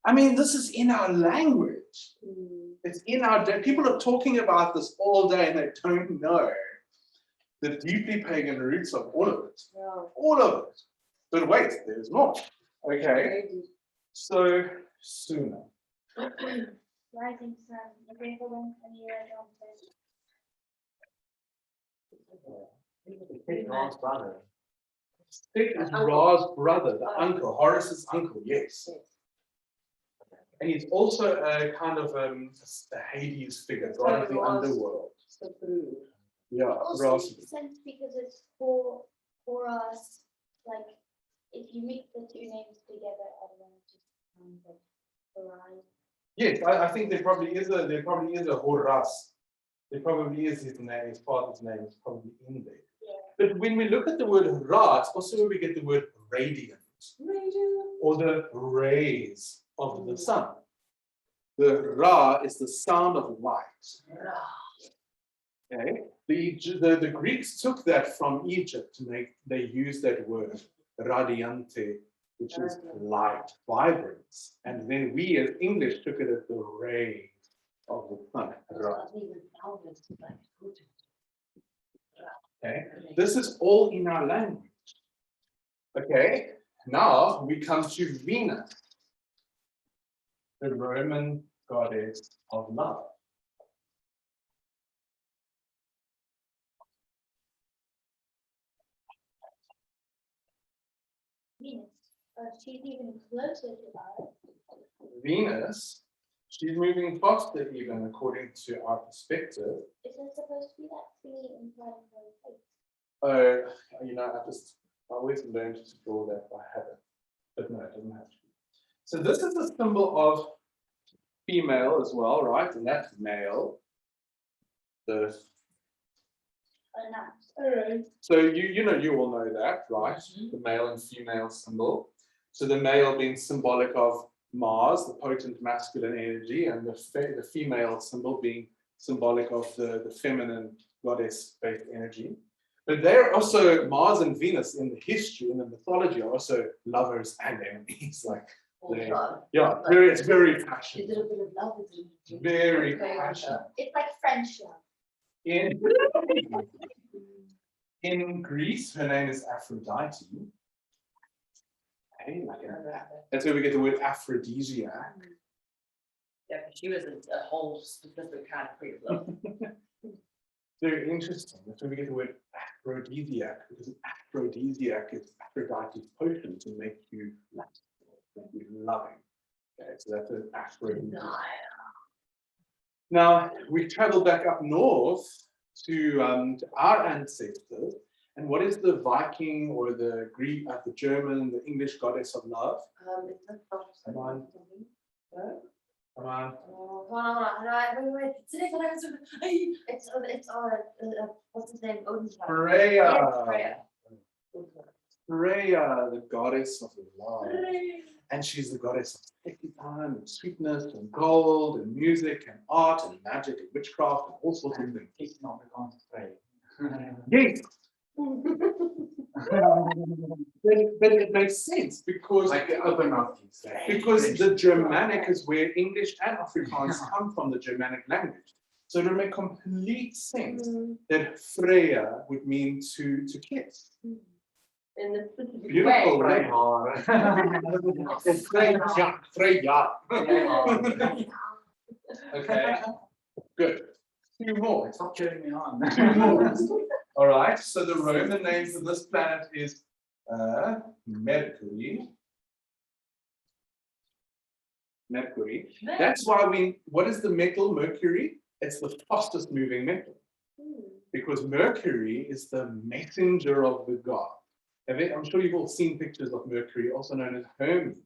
I mean, this is in our language. It's in our day. People are talking about this all day and they don't know the deeply pagan roots of all of it. All of it. But wait, there's more. Okay. So, Suna. Rising sun. Okay, hold on. I need to write down this. Ra's brother. Set is Ra's brother, the uncle, Horus's uncle, yes. And he's also a kind of a Hades figure, god of the underworld. Yeah, Also Ra's. makes sense because it's for us, like, if you mix the two names together, I don't know, just like horizon. Yes, I think there probably is a Horus. There probably is his name, his father's name is probably in there. Yeah. But when we look at the word Ra, it's also where we get the word radiant. Or the rays of the sun. The Ra is the sound of light. Okay. The Greeks took that from Egypt to they used that word radiante, which is light, vibrance. And then we as English took it as the rays of the sun. Ra. Okay. This is all in our language. Okay. Now we come to Venus, the Roman goddess of love. Venus. She's even closer to us. Venus, she's moving faster even according to our perspective. Isn't supposed to be that thingy inside of her face? I always learned to draw that by habit, but no, it doesn't have to be. So this is a symbol of female as well, right? And that's male. The Enough. So you all know that, right? The male and female symbol. So the male being symbolic of Mars, the potent masculine energy, and the female symbol being symbolic of the feminine goddess-based energy. But they're also, Mars and Venus in the history, in the mythology, are also lovers and enemies, like all the They- time. Yeah, it's very Is passionate. it a bit of love? Is it Very okay with passionate. her? It's like French love. In Greece, her name is Aphrodite. Okay, like that's where we get the word aphrodisiac. Yeah, but she was a whole specific kind of creep love. Very interesting. That's where we get the word aphrodisiac, because an aphrodisiac is Aphrodite's potion to make you lust, make you loving. Okay, so that's an aphrodisiac. Now we travel back up north to our ancestors, and what is the Viking or the Greek, the German, the English goddess of love? It's not about Come on. No? Come on. Oh, hold on. Wait. It's what's his name? Odin's wife. Freya. Yes, Freya. Freya, the goddess of love. And she's the goddess of sexy time and sweetness and gold and music and art and magic and witchcraft and all sorts of things. It's not the concentrate. Yes. But it makes sense because Like the open mouth kids. because the Germanic is where English and Afrikaans come from, the Germanic language. So it would make complete sense that Freya would mean to kiss. In the specific Beautiful, way. right? It's Freya. Freya. Okay, good. Two more. Stop cheering me on. Two more. All right, so the Roman name for this planet is Mercury. Mercury. That's why what is the metal Mercury? It's the fastest moving metal. Because Mercury is the messenger of the god. I'm sure you've all seen pictures of Mercury, also known as Hermes.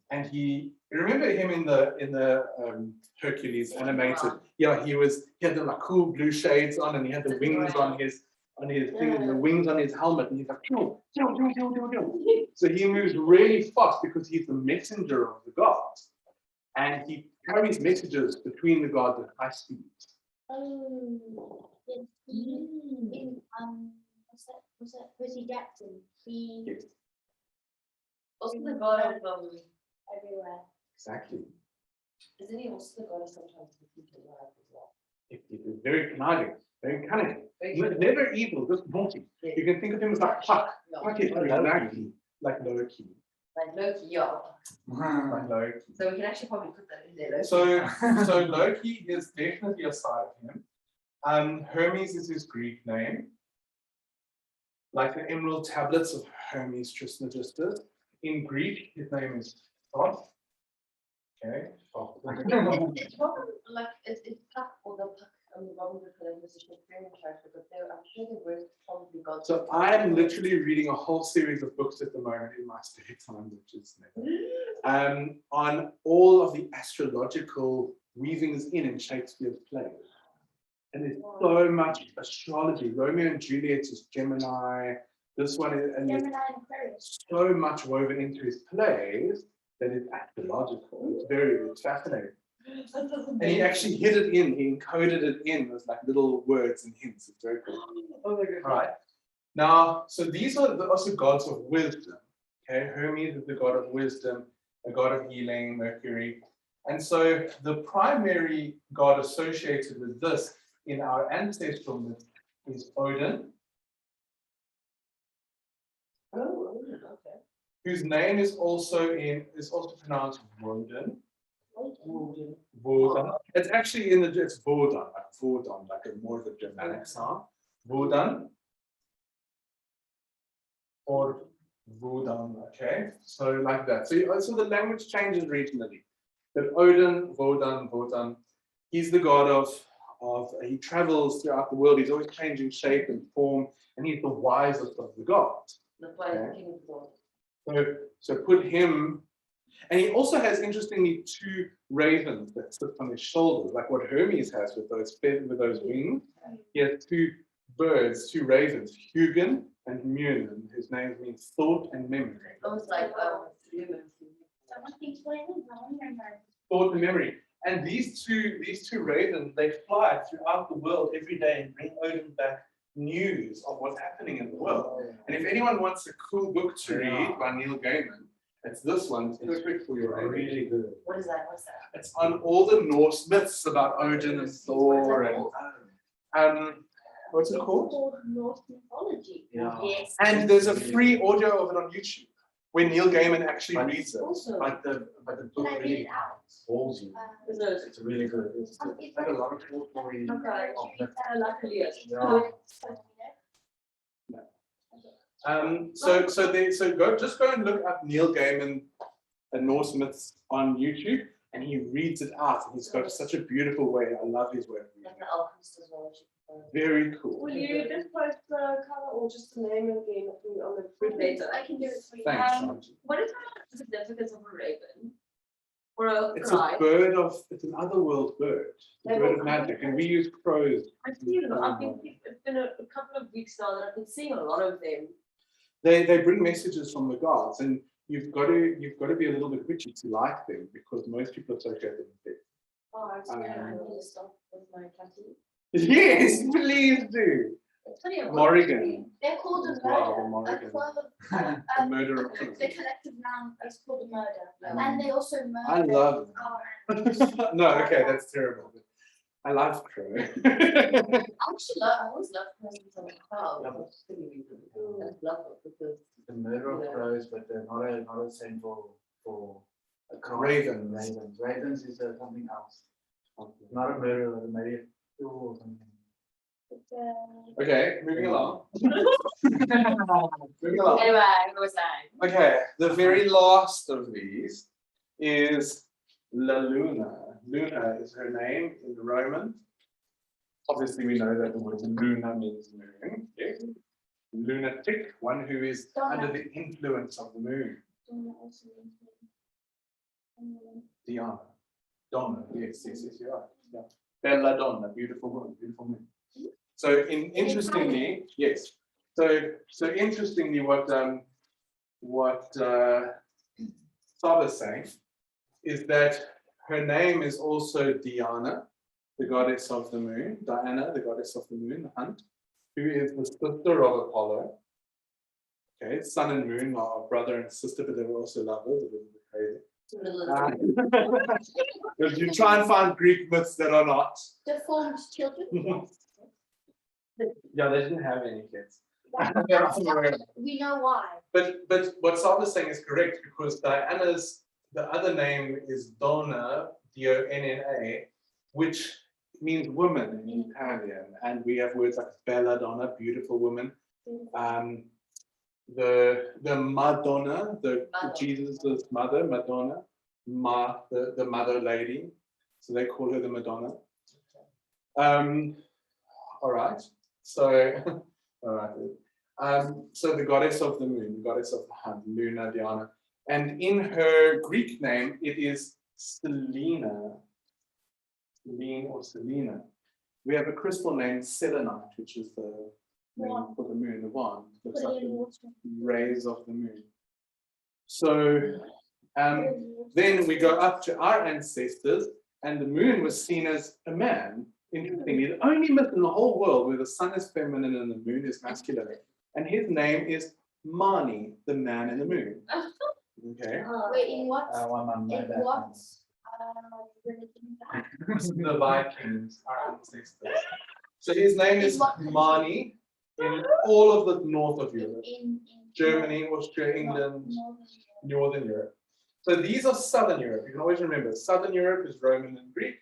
And you remember him in the Hercules animated. Yeah, he had the like cool blue shades on, and he had the wings on his thing, and the wings on his helmet, and he's like, pew, pew, pew, pew, pew, pew. So he moves really fast because he's the messenger of the gods, and he carries messages between the gods at high speed. Oh, yes. In what's that? Percy Jackson. He Yes, Also the god of everywhere. exactly. isn't he also the god of sometimes the future life as well? It is very conniving, very cunning, Very never evil, just naughty. You can think of him as like Puck. Puck is exactly like Loki. Like Loki, yeah. Like Loki. So we can actually probably put that in there. So Loki is definitely a side of him. Hermes is his Greek name. Like the emerald tablets of Hermes Trismegistus. In Greek, his name is Thoth. Okay. It's Robin, like it's Puck or the Puck. Robin would call him a Shakespearean character, but I'm sure they were probably gods. So I am literally reading a whole series of books at the moment in my spare time, which is on all of the astrological weavings in Shakespeare's plays. And there's so much astrology. Romeo and Juliet is Gemini. This one is, and there's Gemini and Aquarius. so much woven into his plays that it's astrological. It's fascinating. And he actually hid it in, he encoded it in with like little words and hints. It's very cool. Oh my god. All right. Now, so these are also gods of wisdom. Okay, Hermes is the god of wisdom, a god of healing, Mercury. And so the primary god associated with this in our ancestral myth is Odin, Oh, okay. whose name is also pronounced Woden. Woden. It's actually it's Wodan, like a more of a Germanic sound. Wodan. Or Wodan, okay? So like that. So the language changes regionally. But Odin, Wodan, he's the god of he travels throughout the world. He's always changing shape and form, and he's the wisest of the gods. That's why the king of the world. So put him, and he also has interestingly two ravens that sit on his shoulders, like what Hermes has with those wings. He has two birds, two ravens, Hugin and Munin, whose names mean thought and memory. Almost like humans. Someone can explain it. I don't remember. Thought and memory. And these two ravens, they fly throughout the world every day and bring Odin back news of what's happening in the world. And if anyone wants a cool book to read by Neil Gaiman, It's this one. It's perfect for your area. Really good. What is that? What's that? It's on all the Norse myths about Odin and Thor and what's it called? Called Norse mythology. Yeah. Yes. And there's a free audio of it on YouTube where Neil Gaiman actually reads it. Also, But the Can book I read really it out? holds you. It's really good. It's like a lot of short stories. Okay. of the- luckily, yes. Yeah. Just go and look up Neil Gaiman and Norse myths on YouTube, and he reads it out, and he's got such a beautiful way. I love his way of reading. Like the alchemist as well. Very cool. Will you just post the cover or just the name again on the group later? I can do it for you. Thanks, Shanti. What is the significance of a raven? Or a It's cry? a bird of, it's an otherworld bird, the They bird will of magic, and we use crows. I've seen them. It's been a couple of weeks now that I've been seeing a lot of them. They bring messages from the gods, and you've got to be a little bit witchy to like them, because most people associate them with death. Oh, I Um, need to stop with my tattoo. Yes, please do. It's funny, I've got Morrigan. They're called a Wow, the murder. Morrigan. A The murder of the collective noun is called a murder. Um, And they also murder. I love our No, okay, that's terrible. I love crow. I always loved presents on the cloud. Yeah. For silly reason. I love it because The murder of crows, but they're not a saint for a crime. Ravens. Ravens is something else. Not a murder, but maybe a kill or something. Okay, moving along. Moving along. anyway, what was I? Okay, the very last of these is La Luna. Luna is her name in the Roman. Obviously, we know that the word Luna means moon. Yes. Lunatic, one who is under the influence of the moon. Diana. Donna, yes, you're right. Yeah. Bella Donna, beautiful woman, beautiful moon. So interestingly, yes. So interestingly, what Sava's saying is that her name is also Diana, the goddess of the moon, Diana, the goddess of the moon, the hunt, who is the sister of Apollo. Okay, sun and moon are brother and sister, but they were also lovers, a little bit crazy. If you try and find Greek myths that are not. Deformed children. Yeah, they didn't have any kids. We know why. But what Sava's saying is correct, because Diana's, the other name is Donna, Donna, which means woman in Italian. And we have words like Bella Donna, beautiful woman. The Madonna, the Jesus' mother, Madonna, the mother lady. So they call her the Madonna. All right. So, all right. So the goddess of the moon, the goddess of the hunt, Luna, Diana. And in her Greek name, it is Selena. Selene or Selena. We have a crystal named selenite, which is the name for the moon, the wand. Looks like the rays of the moon. So then we go up to our ancestors, and the moon was seen as a man. Interestingly, the only myth in the whole world where the sun is feminine and the moon is masculine. And his name is Mani, the man in the moon. Okay. Wait, in what? In In what? Religion? The Vikings, our ancestors. So his name is Mani in all of the north of Europe. In Germany, Austria, England, Northern Europe. So these are Southern Europe. You can always remember, Southern Europe is Roman and Greek.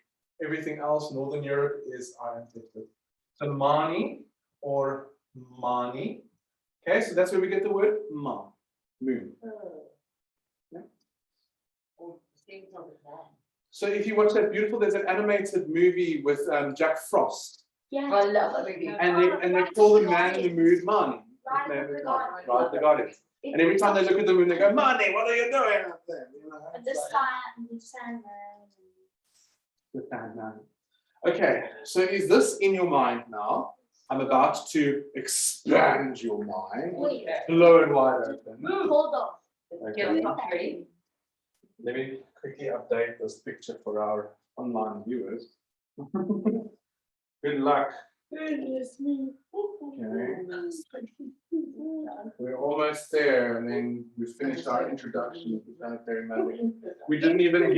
Everything else, Northern Europe, is our ancestors. So Mani or Mani. Okay, so that's where we get the word Ma, moon. So if you watch that beautiful, there's an animated movie with Jack Frost. Yeah. I love that movie. And they call the man in the moon Mani. His name is Mani, right, the goddess. And every time they look at the moon, they go, Mani, what are you doing up there? You know, The Sandman. the Sandman. Okay, so is this in your mind now? I'm about to expand your mind, Wait, blow it wide open. hold on. Okay. Ready? Let me quickly update this picture for our online viewers. Good luck. Goodness me. We're almost there, and then we finished our introduction to planetary magic. We didn't even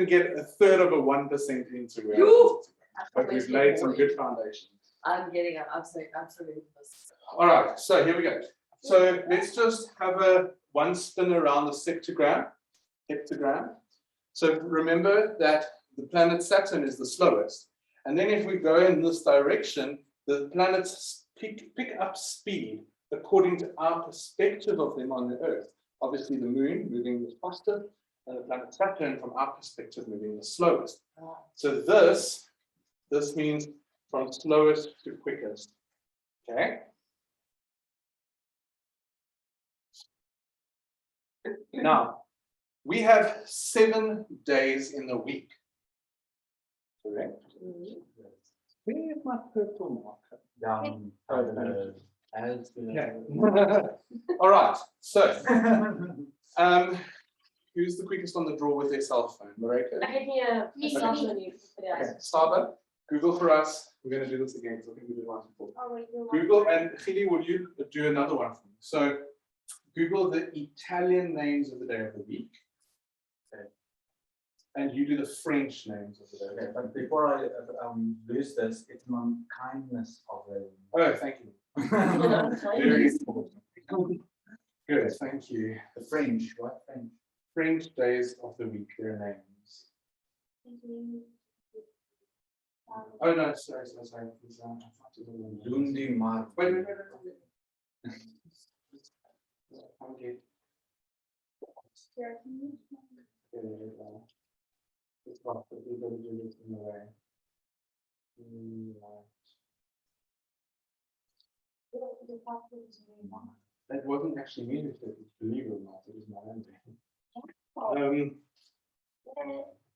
get a third of a 1% into it, but we've laid some good foundations. I'm getting it. I'm so ready for this. All right, so here we go. So let's just have one spin around the heptagram. So remember that the planet Saturn is the slowest. And then if we go in this direction, the planets pick up speed according to our perspective of them on the Earth. Obviously the moon moving the fastest, and the planet Saturn from our perspective moving the slowest. So this means from slowest to quickest. Okay. Now, we have 7 days in the week. Correct? Where is my purple marker? Down, as All right, so who's the quickest on the draw with their cell phone? Marika? I gave me a start on you. Okay, Saba, Google for us. We're going to do this again because I think we did once before. Oh, wait, you're Google, and Gili, will you do another one for me? So Google the Italian names of the day of the week. Okay. And you do the French names of the day of the Okay, week. but before I lose this, it's on kindness of the. Oh, thank you. Very important. Good, thank you. The French, what French? French days of the week, their names. Oh no, sorry. Please, Lundi, Mar. Wait. Okay. It's not that we gotta do this in a way. That wasn't actually me who said it, believe it or not, it was my own thing.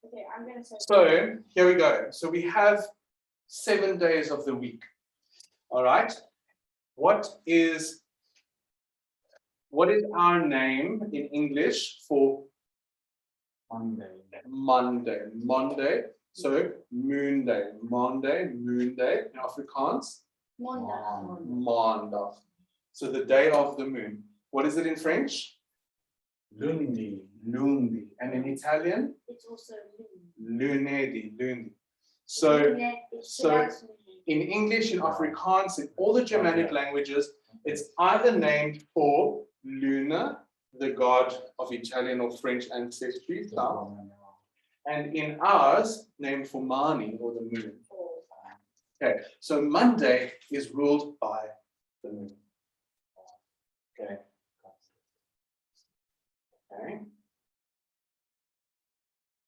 Okay, I'm gonna say. So here we go. So we have 7 days of the week. All right. What is our name in English for Monday. Monday? So moon day. Moon day. In Afrikaans, Monday. Maandag. So the day of the moon. What is it in French? Lundi. Lundi. And in Italian? It's also Lundi. So in English, in Afrikaans, in all the Germanic languages, it's either named for Luna, the god of Italian or French ancestry, and in ours, named for Mani, or the moon. Okay, so Monday is ruled by the moon. Okay.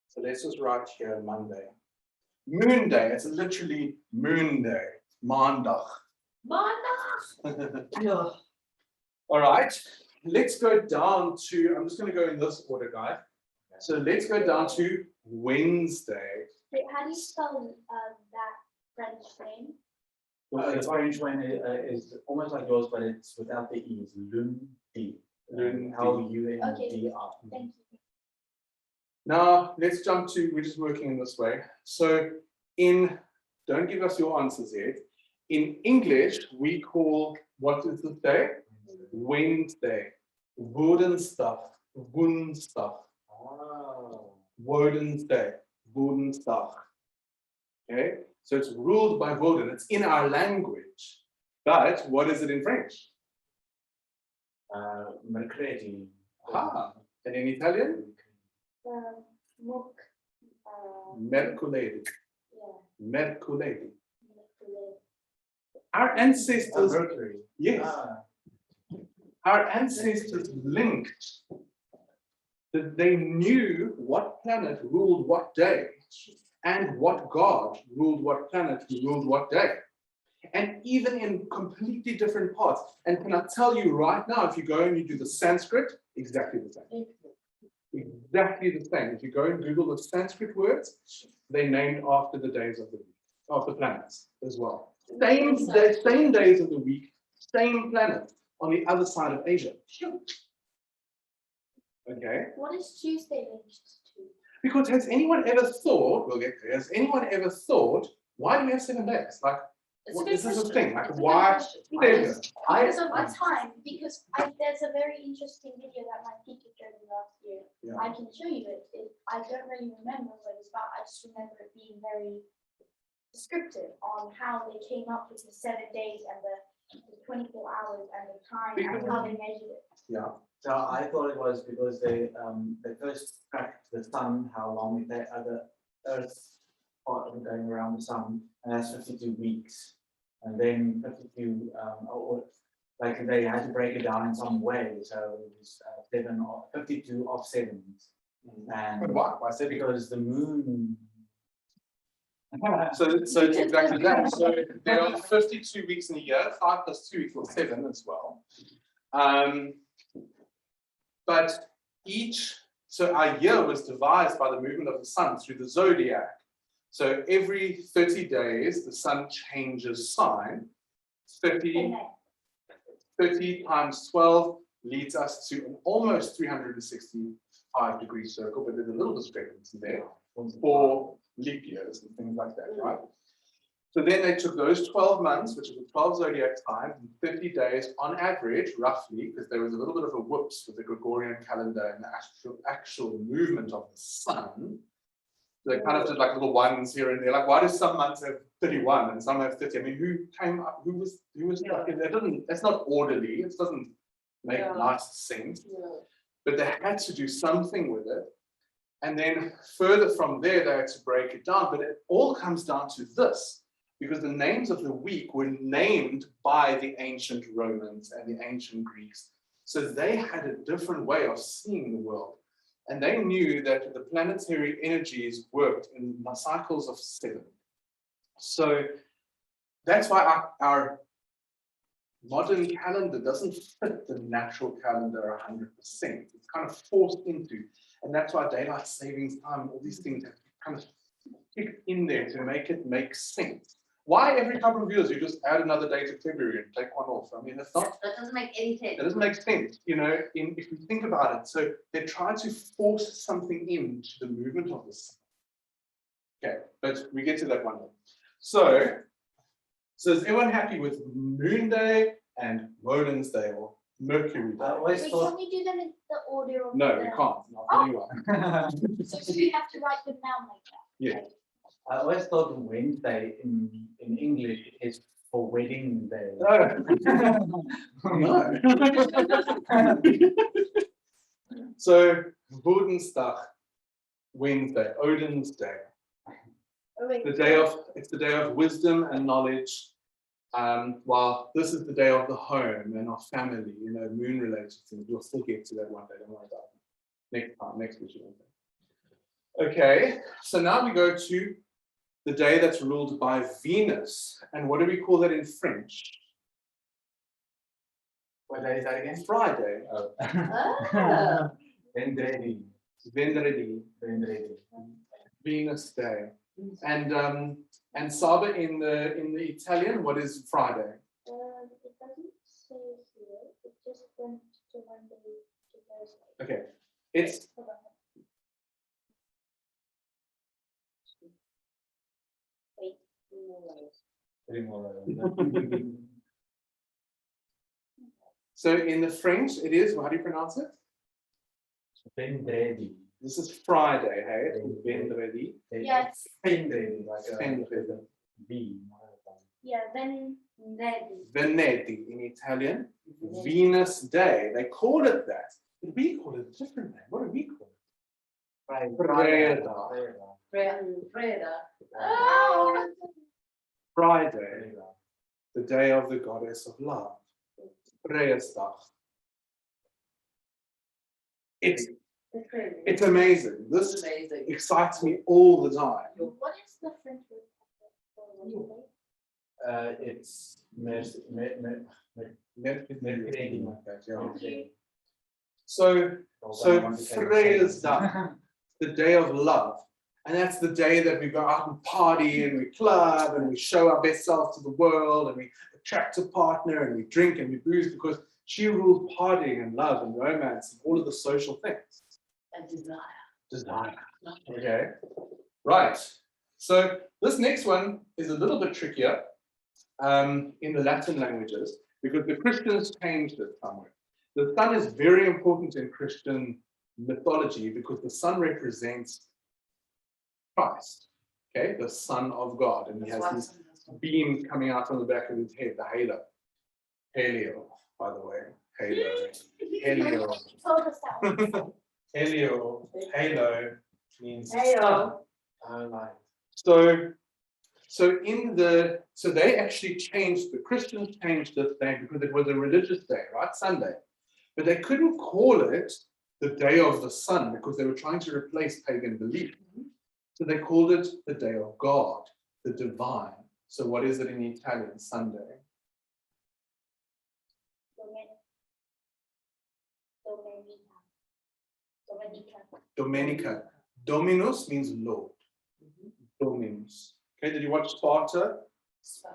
So let's just write here Monday. Moon day, it's literally moon day, Maandag. Maandag. All right, let's go down to, I'm just going to go in this order, guys. So let's go down to Wednesday. Wait, how do you spell that French name? Well, the French one is almost like yours, but it's without the E. It's Lundi. Lundi. L-U-N-D-R. Thank you. Now, let's jump to, we're just working in this way. So don't give us your answers yet. In English, we call, what is this day? Wednesday. Woensdag. Woensdag. Woensday. Woensdag. Okay, so it's ruled by Woden. It's in our language. But what is it in French? Mercredi. And in Italian? Mook. Mercoledì. Yeah. Mercoledì. Our ancestors, Mercury. yes, our ancestors linked that they knew what planet ruled what day and what god ruled what planet ruled what day. And even in completely different parts. And can I tell you right now, if you go and you do the Sanskrit, exactly the same. Exactly the same. If you go and Google the Sanskrit words, they're named after the days of the week, of the planets as well. Same days of the week, same planet on the other side of Asia. Okay. What is Tuesday linked to? Because has anyone ever thought, we'll get there, has anyone ever thought why do we have 7 days? Like, It's a what, good this is the question. thing, like, It's a good why? question. Because of my time, because there's a very interesting video that my teacher showed me last year. Yeah. I can show you it. I don't really remember what it's about. I just remember it being very descriptive on how they came up with the 7 days and the 24 hours and the time and how they measured it. Yeah. So I thought it was because they first tracked the sun, how long it takes the Earth's part of going around the sun, and that's 52 weeks. And then 52, or like they had to break it down in some way. So it was 52 of 7s. And Why? Why 7? because the moon. So it's exactly that. So there are 52 weeks in a year, 5 plus 2 equals 7 as well. But so our year was devised by the movement of the sun through the zodiac. So every 30 days, the sun changes sign. 30 times 12 leads us to an almost 365-degree circle, but there's a little discrepancy there for leap years and things like that, right? So then they took those 12 months, which is the 12 zodiac signs, and 30 days on average, roughly, because there was a little bit of a whoops with the Gregorian calendar and the actual movement of the sun. They kind of did like little ones here and there. Like, why do some months have 31 and some have 30? I mean, who came up? Who was? That's not orderly. It doesn't make nice sense. Yeah. But they had to do something with it. And then further from there, they had to break it down. But it all comes down to this, because the names of the week were named by the ancient Romans and the ancient Greeks. So they had a different way of seeing the world. And they knew that the planetary energies worked in cycles of 7. So that's why our modern calendar doesn't fit the natural calendar 100%. It's kind of forced into, and that's why daylight savings time, all these things have kind of kicked in there to make it make sense. Why every couple of years you just add another day to February and take one off? I mean, it's not. That doesn't make any sense. It doesn't make sense, you know, if we think about it. So they try to force something into the movement of the sun. Okay, but we get to that one day. So is everyone happy with Moon Day and Woden's Day or Mercury Day? I always Wait, thought can we do them in the order of No, the... we can't. Not really well. So we have to write them down like that? Yeah. I always thought Wednesday in English is for wedding day. No. So Wodenstag, Wednesday, Odin's Day. Oh, wait. It's the day of wisdom and knowledge. While this is the day of the home and of family, you know, moon related things. We'll still get to that one day, don't worry about it. Next week. Okay, so now we go to the day that's ruled by Venus. And what do we call that in French? What day is that again? Friday. Oh. Ah. Vendredi. Vendredi. Venus Day. And Saba, in the Italian, what is Friday? It doesn't say here, it just went to one day to Thursday. Okay, it's Hold on. Wait, so in the French, it is, how do you pronounce it? Vendredi. This is Friday, hey? Vendredi. Yes. Vendredi, like a Vendredi. V. Yeah, then Venerdì in Italian. Venus Day. They call it that. But we call it a different name. What do we call it? Freda. Oh, Friday, the day of the goddess of love. Vrijdag. It's crazy. It's amazing. It's This amazing. excites me all the time. what is the French word for Wednesday? It's Mercredi. So Vrijdag, the day of love. And that's the day that we go out and party and we club and we show our best selves to the world and we attract a partner and we drink and we booze because she rules partying and love and romance and all of the social things. And desire. Desire. Okay. Right. So this next one is a little bit trickier in the Latin languages because the Christians changed it somewhere. The sun is very important in Christian mythology because the sun represents Christ, okay, the Son of God, and he has this beam coming out from the back of his head, the halo. Helio, by the way, halo. Helio. Told us that. Helio, halo means Halo. sun. So they actually changed, the Christians changed this day because it was a religious day, right? Sunday. But they couldn't call it the day of the sun because they were trying to replace pagan belief. So they called it the day of God, the divine. So what is it in Italian, Sunday? Domenica. Dominus means Lord. Dominus. Okay, did you watch Sparta?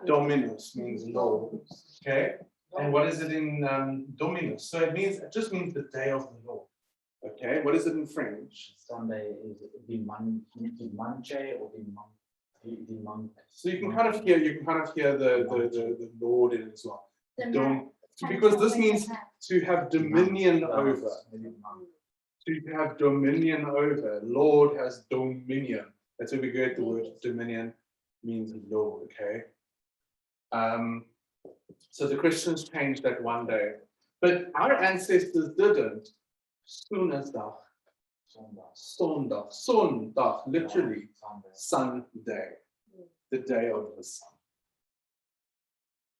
Dominus means Lord. Okay, and what is it in Dominus? So it just means the day of the Lord. Okay, what is it in French? Sunday is dimanche or dimanche. So you can kind of hear the Lord in it as well. Because this means to have dominion over. To have dominion over. Lord has dominion. That's where we get the word dominion, means Lord, okay? So the Christians changed that one day. But our ancestors didn't. Sundag. Sondag, literally, Sunday, the day of the sun.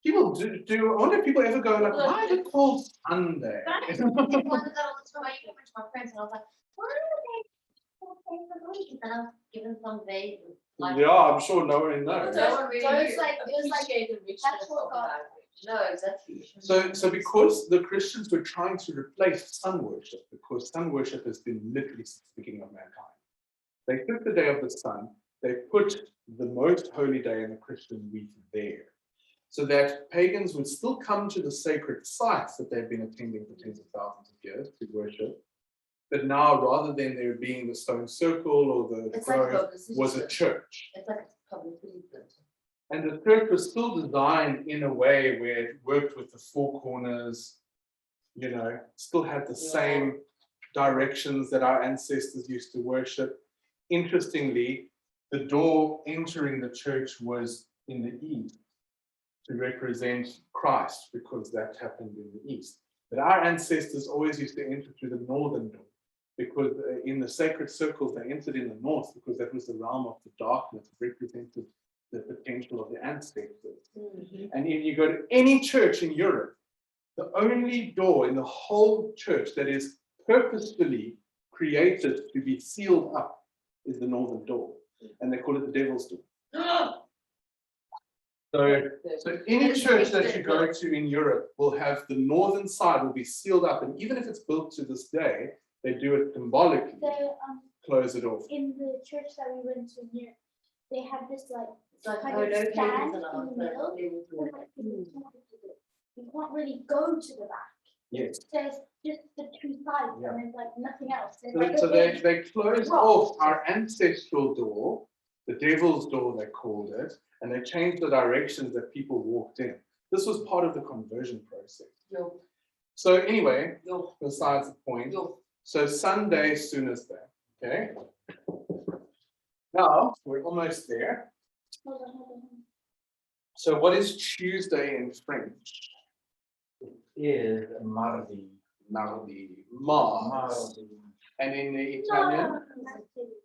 People do, I wonder if people ever go like, why is it called Sunday? I wondered that all the time. I even went to my friends and I was like, why are they called days of the week? And then I was given some days. Like, Yeah, I'm sure no one knows. No one really So knew. it's like Appreciate the richness that's what of God- that. No, exactly. So because the Christians were trying to replace sun worship, because sun worship has been literally since the beginning of mankind, they took the day of the sun, they put the most holy day in the Christian week there, so that pagans would still come to the sacred sites that they've been attending for tens of thousands of years to worship. But now, rather than there being the stone circle or the It's like grove, publicity. was a church. It's like a publicity stunt. And the church was still designed in a way where it worked with the four corners, you know, still had the same directions that our ancestors used to worship. Interestingly, the door entering the church was in the east to represent Christ, because that happened in the east. But our ancestors always used to enter through the northern door, because in the sacred circles they entered in the north, because that was the realm of the darkness, represented the potential of the ancestors. And if you go to any church in Europe, the only door in the whole church that is purposefully created to be sealed up is the northern door, and they call it the devil's door. So any church that you go to in Europe will have the northern side will be sealed up, and even if it's built to this day, they do it symbolically, close it off. In the church that we went to near, they have this like It's like, kind oh, of no stand cables allowed, in the middle. but they will do and, it. like, you can't really go to the back. Yes. There's just the two sides, Yeah. and there's like nothing else. There's So, like so a they, big they closed rock. off our ancestral door, the devil's door they called it, and they changed the directions that people walked in. This was part of the conversion process. Yo, So anyway, yo, besides the point, yo. so Sunday, soonest day, okay? Now, we're almost there. Hold on. So what is Tuesday in French? Is mardi. Mardi, Mars. And in the Italian,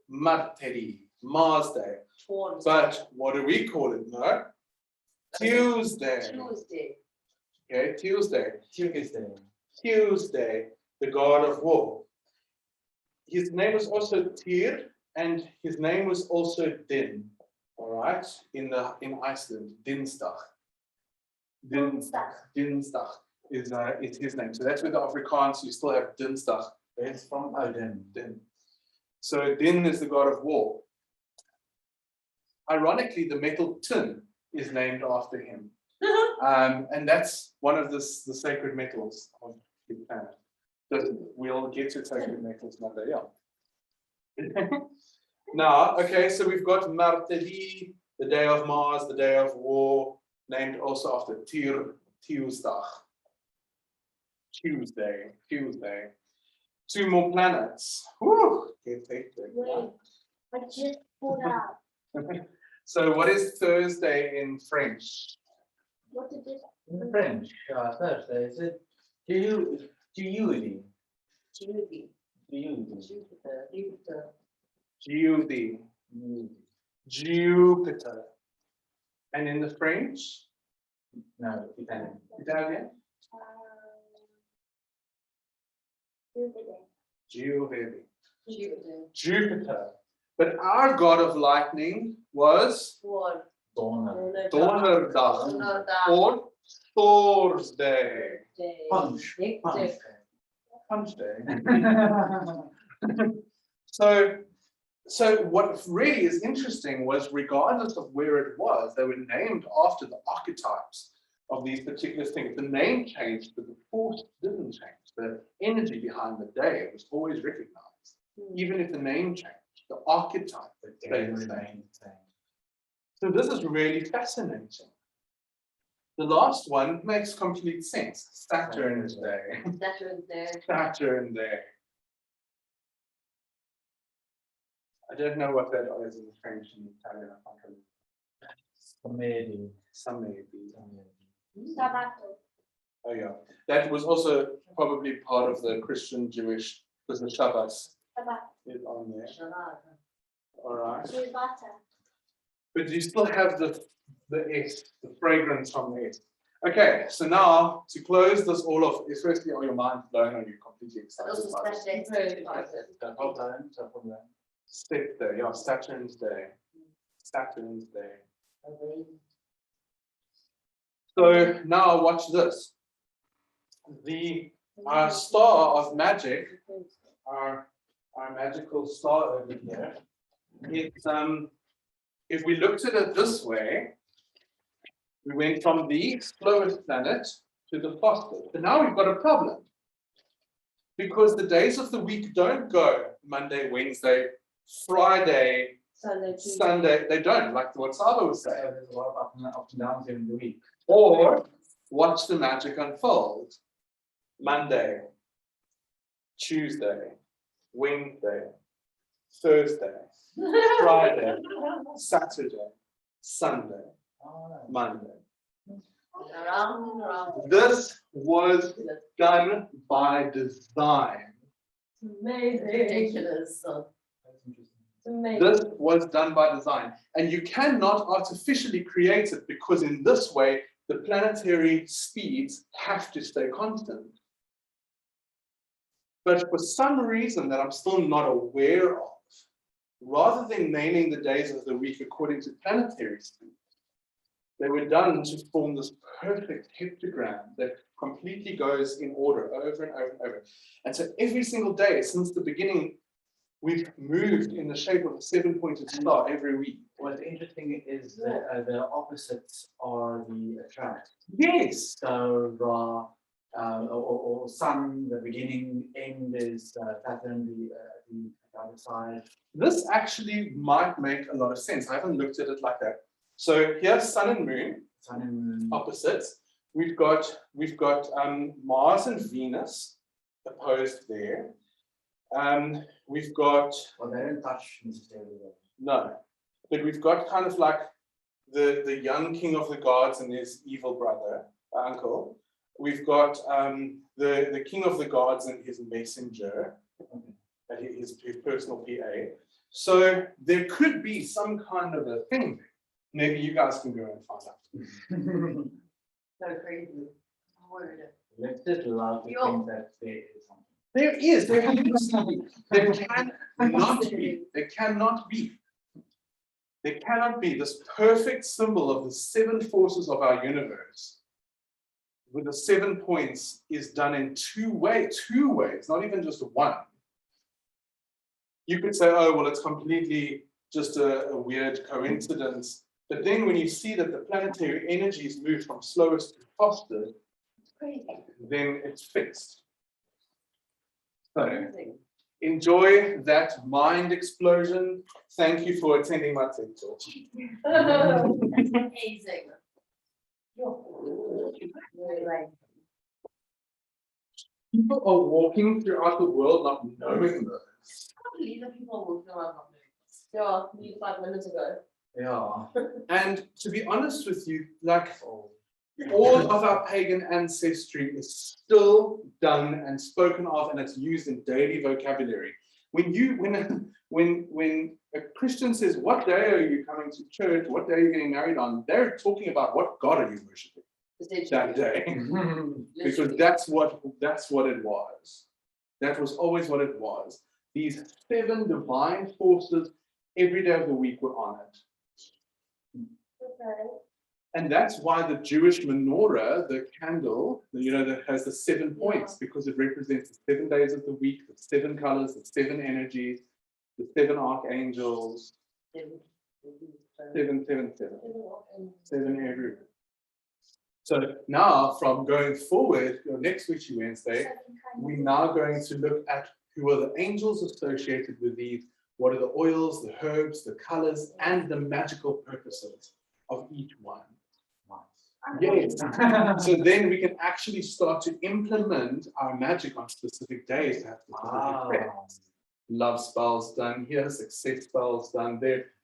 Martedì, Mars Day. Torn. But what do we call it, no? Tuesday. Tuesday. Okay, Tuesday. Tuesday. The god of war. His name was also Tyr, and his name was also Din. All right, in Iceland, Dinsdag. Dinsdag is his name. So that's with the Afrikaans. You still have Dinsdag. It's from Odin. Din. So Din is the god of war. Ironically, the metal tin is named after him. And that's one of the sacred metals of the planet. So we'll get to sacred metals another day. Now, okay, so we've got Marteli, the day of Mars, the day of war, named also after Tuesday. Tuesday. Two more planets. Whew, get hectic. Wait, I just pulled out. So what is Thursday in French? What did it? In French, Thursday, is it Tuesday? Judy, Tuesday. Jupiter. Jupiter. And in the French? No, Italian. Italian? Jupiter. Jupiter. But our god of lightning was What? Donderdag or Thursday. Punch. Punch. Punch day. So what really is interesting was, regardless of where it was, they were named after the archetypes of these particular things. The name changed, but the force didn't change. The energy behind the day was always recognized. Even if the name changed, the archetype stayed the same. So this is really fascinating. The last one makes complete sense. Saturn's Day. Saturn's Day. Saturn Day. I don't know what that is in French and Italian. I can't remember. Some maybe. Sabato. Oh yeah. That was also probably part of the Christian Jewish, because the Shabbos Sabato. is on there. All right. Shibata. But you still have the S, the fragrance from the S. Okay, so now to close this all off, is firstly, are your minds blown? Are you completely excited Also about it? Saturday's very excited. Step Day, yeah, Saturn's Day. Saturn's Day. So now watch this. Our star of magic, our magical star over here, it's if we looked at it this way, we went from the slowest planet to the fastest. But now we've got a problem, because the days of the week don't go Monday, Wednesday, Friday, Sunday, Tuesday. Sunday. They don't, like what Saba was saying. There's a lot of up and downs in the week. Or watch the magic unfold. Monday, Tuesday, Wednesday, Thursday, Friday, Saturday, Sunday, Monday. Around and around. This was done by design. Amazing. Ridiculous. Amazing. This was done by design. And you cannot artificially create it, because in this way, the planetary speeds have to stay constant. But for some reason that I'm still not aware of, rather than naming the days of the week according to planetary speed, they were done to form this perfect heptagram that completely goes in order over and over and over. And so every single day since the beginning, we've moved in the shape of a 7-pointed star every week. What's interesting is that the opposites are the attract. Yes. So Ra or Sun, the beginning, end is Saturn, the other side. This actually might make a lot of sense. I haven't looked at it like that. So here's Sun and Moon, Sun and Moon. opposites. We've got Mars and Venus opposed there. We've got, Well, they don't touch necessarily. no, but we've got kind of like the young king of the gods and his evil brother, uncle. We've got the king of the gods and his messenger, his personal PA. So there could be some kind of a thing. Maybe you guys can go and find out. So crazy. Word. Let's just love to think that there is something. There is, there cannot be, there cannot be. There cannot be this perfect symbol of the 7 forces of our universe, with the 7 points, is done in two ways, not even just one. You could say, oh, well, it's completely just a weird coincidence. But then when you see that the planetary energies move from slowest to fastest, Crazy. then it's fixed. So, Amazing. enjoy that mind explosion. Thank you for attending my TED Talk. Amazing. People are walking throughout the world not knowing this. I can't believe that people are walking around not knowing this. Yeah, maybe 5 minutes ago. Yeah. And to be honest with you, like all of our pagan ancestry is still done and spoken of, and it's used in daily vocabulary. When a Christian says, "What day are you coming to church? What day are you getting married on?" They're talking about what God are you worshiping that day, because that's what it was. That was always what it was. These 7 divine forces every day of the week were on it. Okay. And that's why the Jewish menorah, the candle, that has the 7 points, because it represents the 7 days of the week, the 7 colors, the 7 energies, the 7 archangels, 7 everywhere. So now, from going forward, next Witchy Wednesday, we're now going to look at who are the angels associated with these, what are the oils, the herbs, the colors, and the magical purposes of each one. Yes. So then we can actually start to implement our magic on specific days to have specific effects. Love spells done here, success spells done there,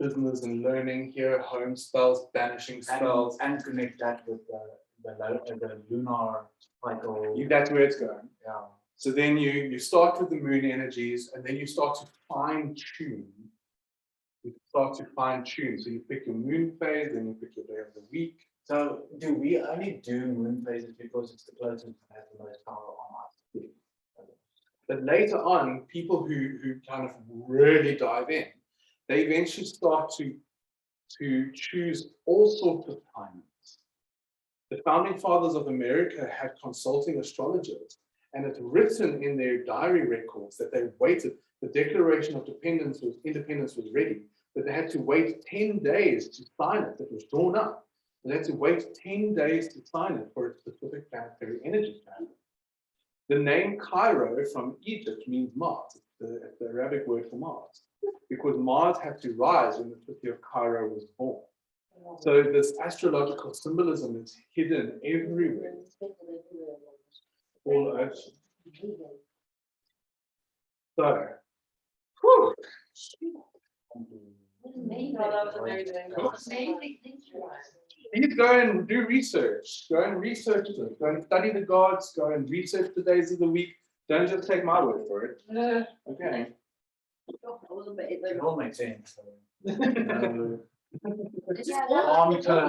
business and learning here, home spells, banishing spells. And connect that with the lunar cycle. That's where it's going. Yeah. So then you start with the moon energies, and then you start to fine tune. You start to fine tune. So you pick your moon phase, then you pick your day of the week. So do we only do moon phases because it's the closest and has the most power on us? Yeah. But later on, people who kind of really dive in, they eventually start to choose all sorts of timings. The founding fathers of America had consulting astrologers, and it's written in their diary records that they waited. The Declaration of Independence was ready, but they had to wait 10 days to sign it. It was drawn up. They had to wait 10 days to sign it for a specific planetary energy pattern. The name Cairo from Egypt means Mars. It's the Arabic word for Mars, because Mars had to rise when the city of Cairo was born. So this astrological symbolism is hidden everywhere. All over. So, whew. Amazing. That was amazing. Amazing. Thank you. Please go and do research. Go and research it. Go and study the gods. Go and research the days of the week. Don't just take my word for it. Okay. It all makes sense. It's Yeah, all- Long term.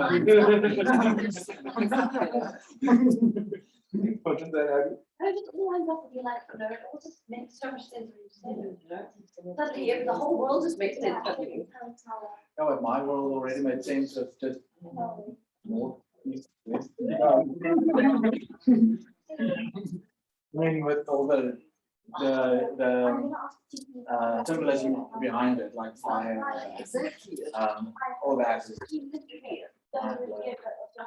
What does that have? I just all lines up to be like, it all just makes so much sense when you say it, Suddenly, the whole world just makes sense suddenly. No, my world already made sense of just more. I mean, with all the symbolism behind it, like fire, Exactly. all that. I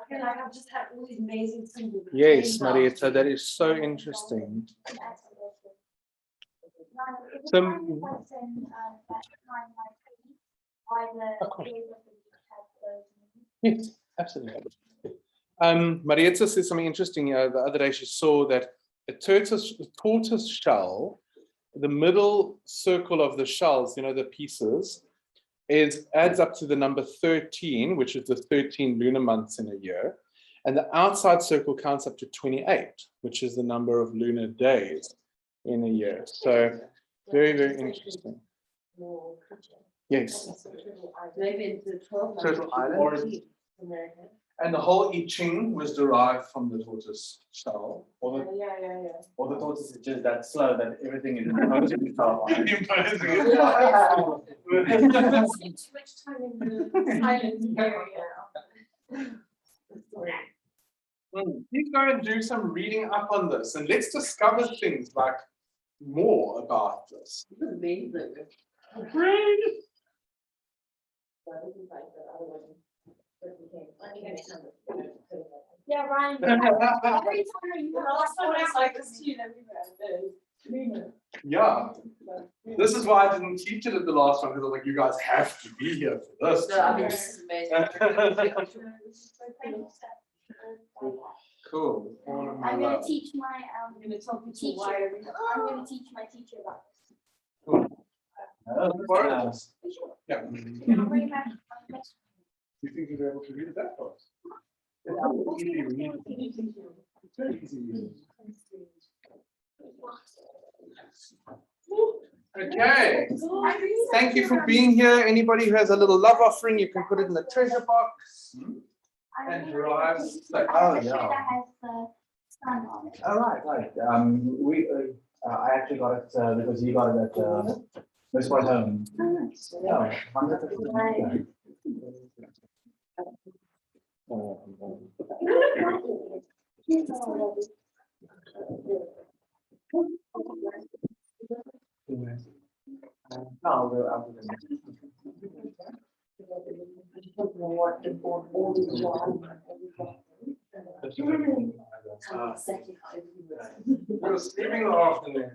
feel like I've just had all these amazing symbols. Yes, Marietta, that is so interesting. Yes, absolutely. Marietta says something interesting. The other day she saw that a tortoise shell, the middle circle of the shells, the pieces, adds up to the number 13, which is the 13 lunar months in a year. And the outside circle counts up to 28, which is the number of lunar days in a year. So very, very interesting. Yes. Maybe it's the 12 Turtle Island. And the whole I Ching was derived from the tortoise shell. Or the tortoise is just that slow that everything is imposing itself on it. Too much time in the silent area. Please go and do some reading up on this, and let's discover things like more about this. Amazing. Yeah, Ryan. Every time you last time I like this too, that we were Yeah. This is why I didn't teach it at the last one, because I was like, you guys have to be here for this. No, I mean, this is amazing. Cool. All of my I'm gonna love. teach my I'm gonna tell people teacher. why. I'm gonna teach my teacher about What? this. Yeah. Can I bring it back? You think you'll be able to read it that fast? It's easy reading. It's very easy reading. Okay. Thank you for being here. Anybody who has a little love offering, you can put it in the treasure box. And drive. Oh, yeah. That has the sun on it. All right, right. I actually got it because you got it at West Point Home. Yeah, 150. No, I'll do I was sleeping in the afternoon.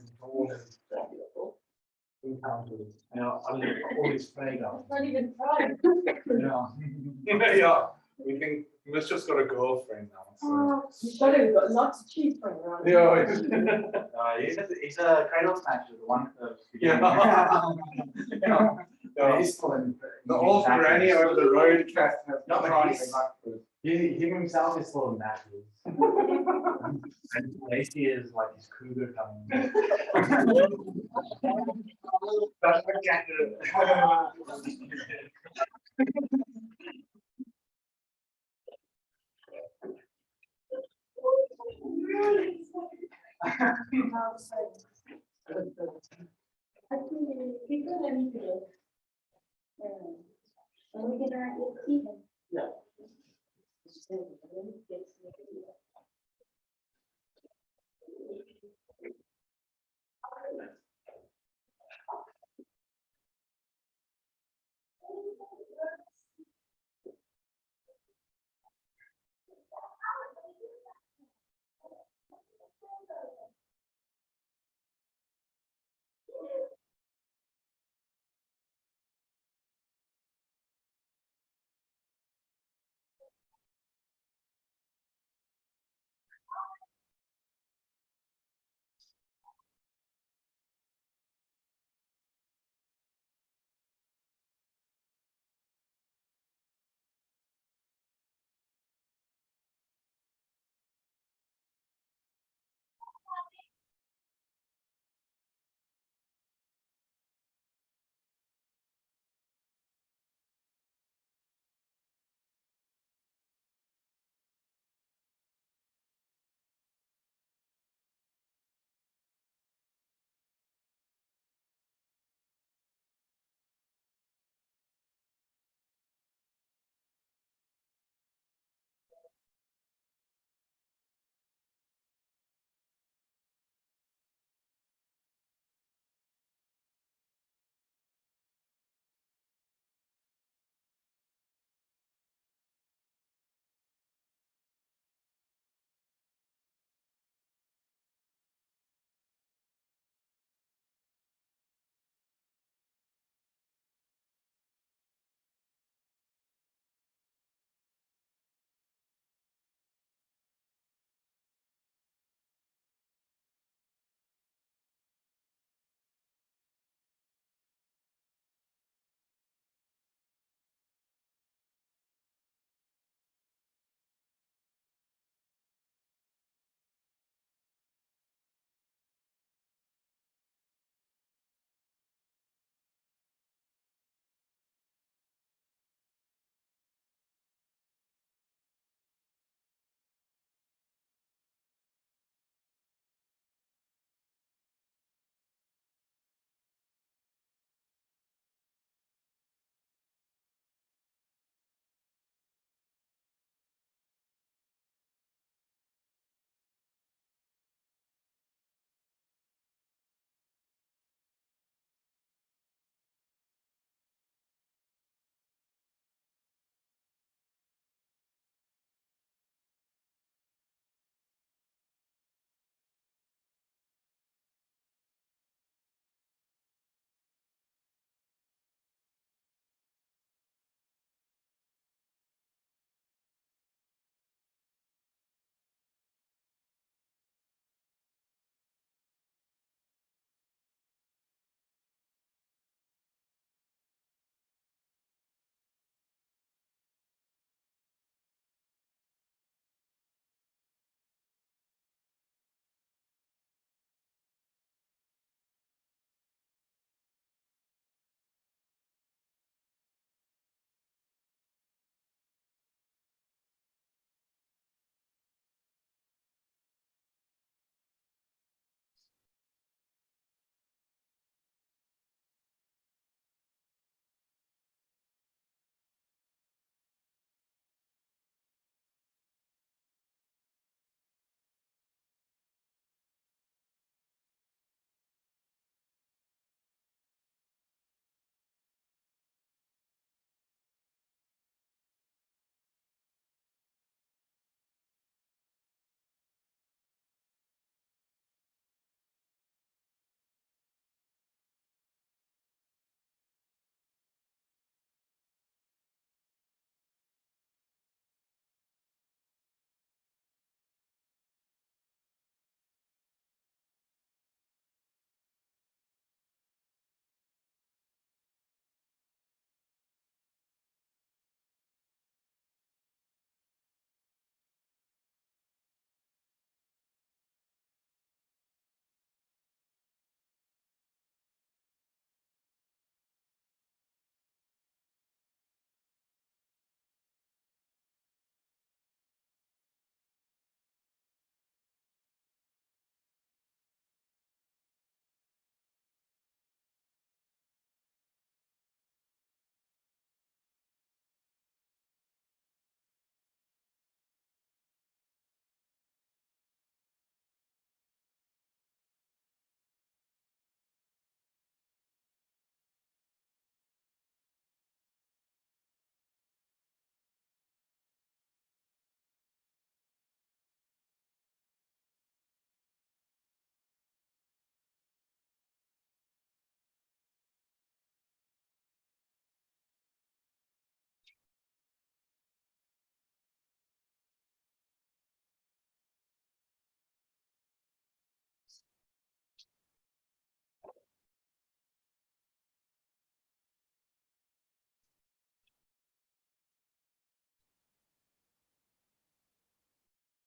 Now, I'm always afraid of. Not even trying. Yeah. Yeah. We think Miss just got a girlfriend now. So. You've got it, we've got lots to choose from around. Yeah. He's a cradle snatcher, the one. Yeah. Yeah. Yeah. He's still in. The old granny over the road cat has No, but tried he's- to knock this. He himself is still in matches. And Lacey is like his cougar coming. That's the cat. We're gonna get Stephen.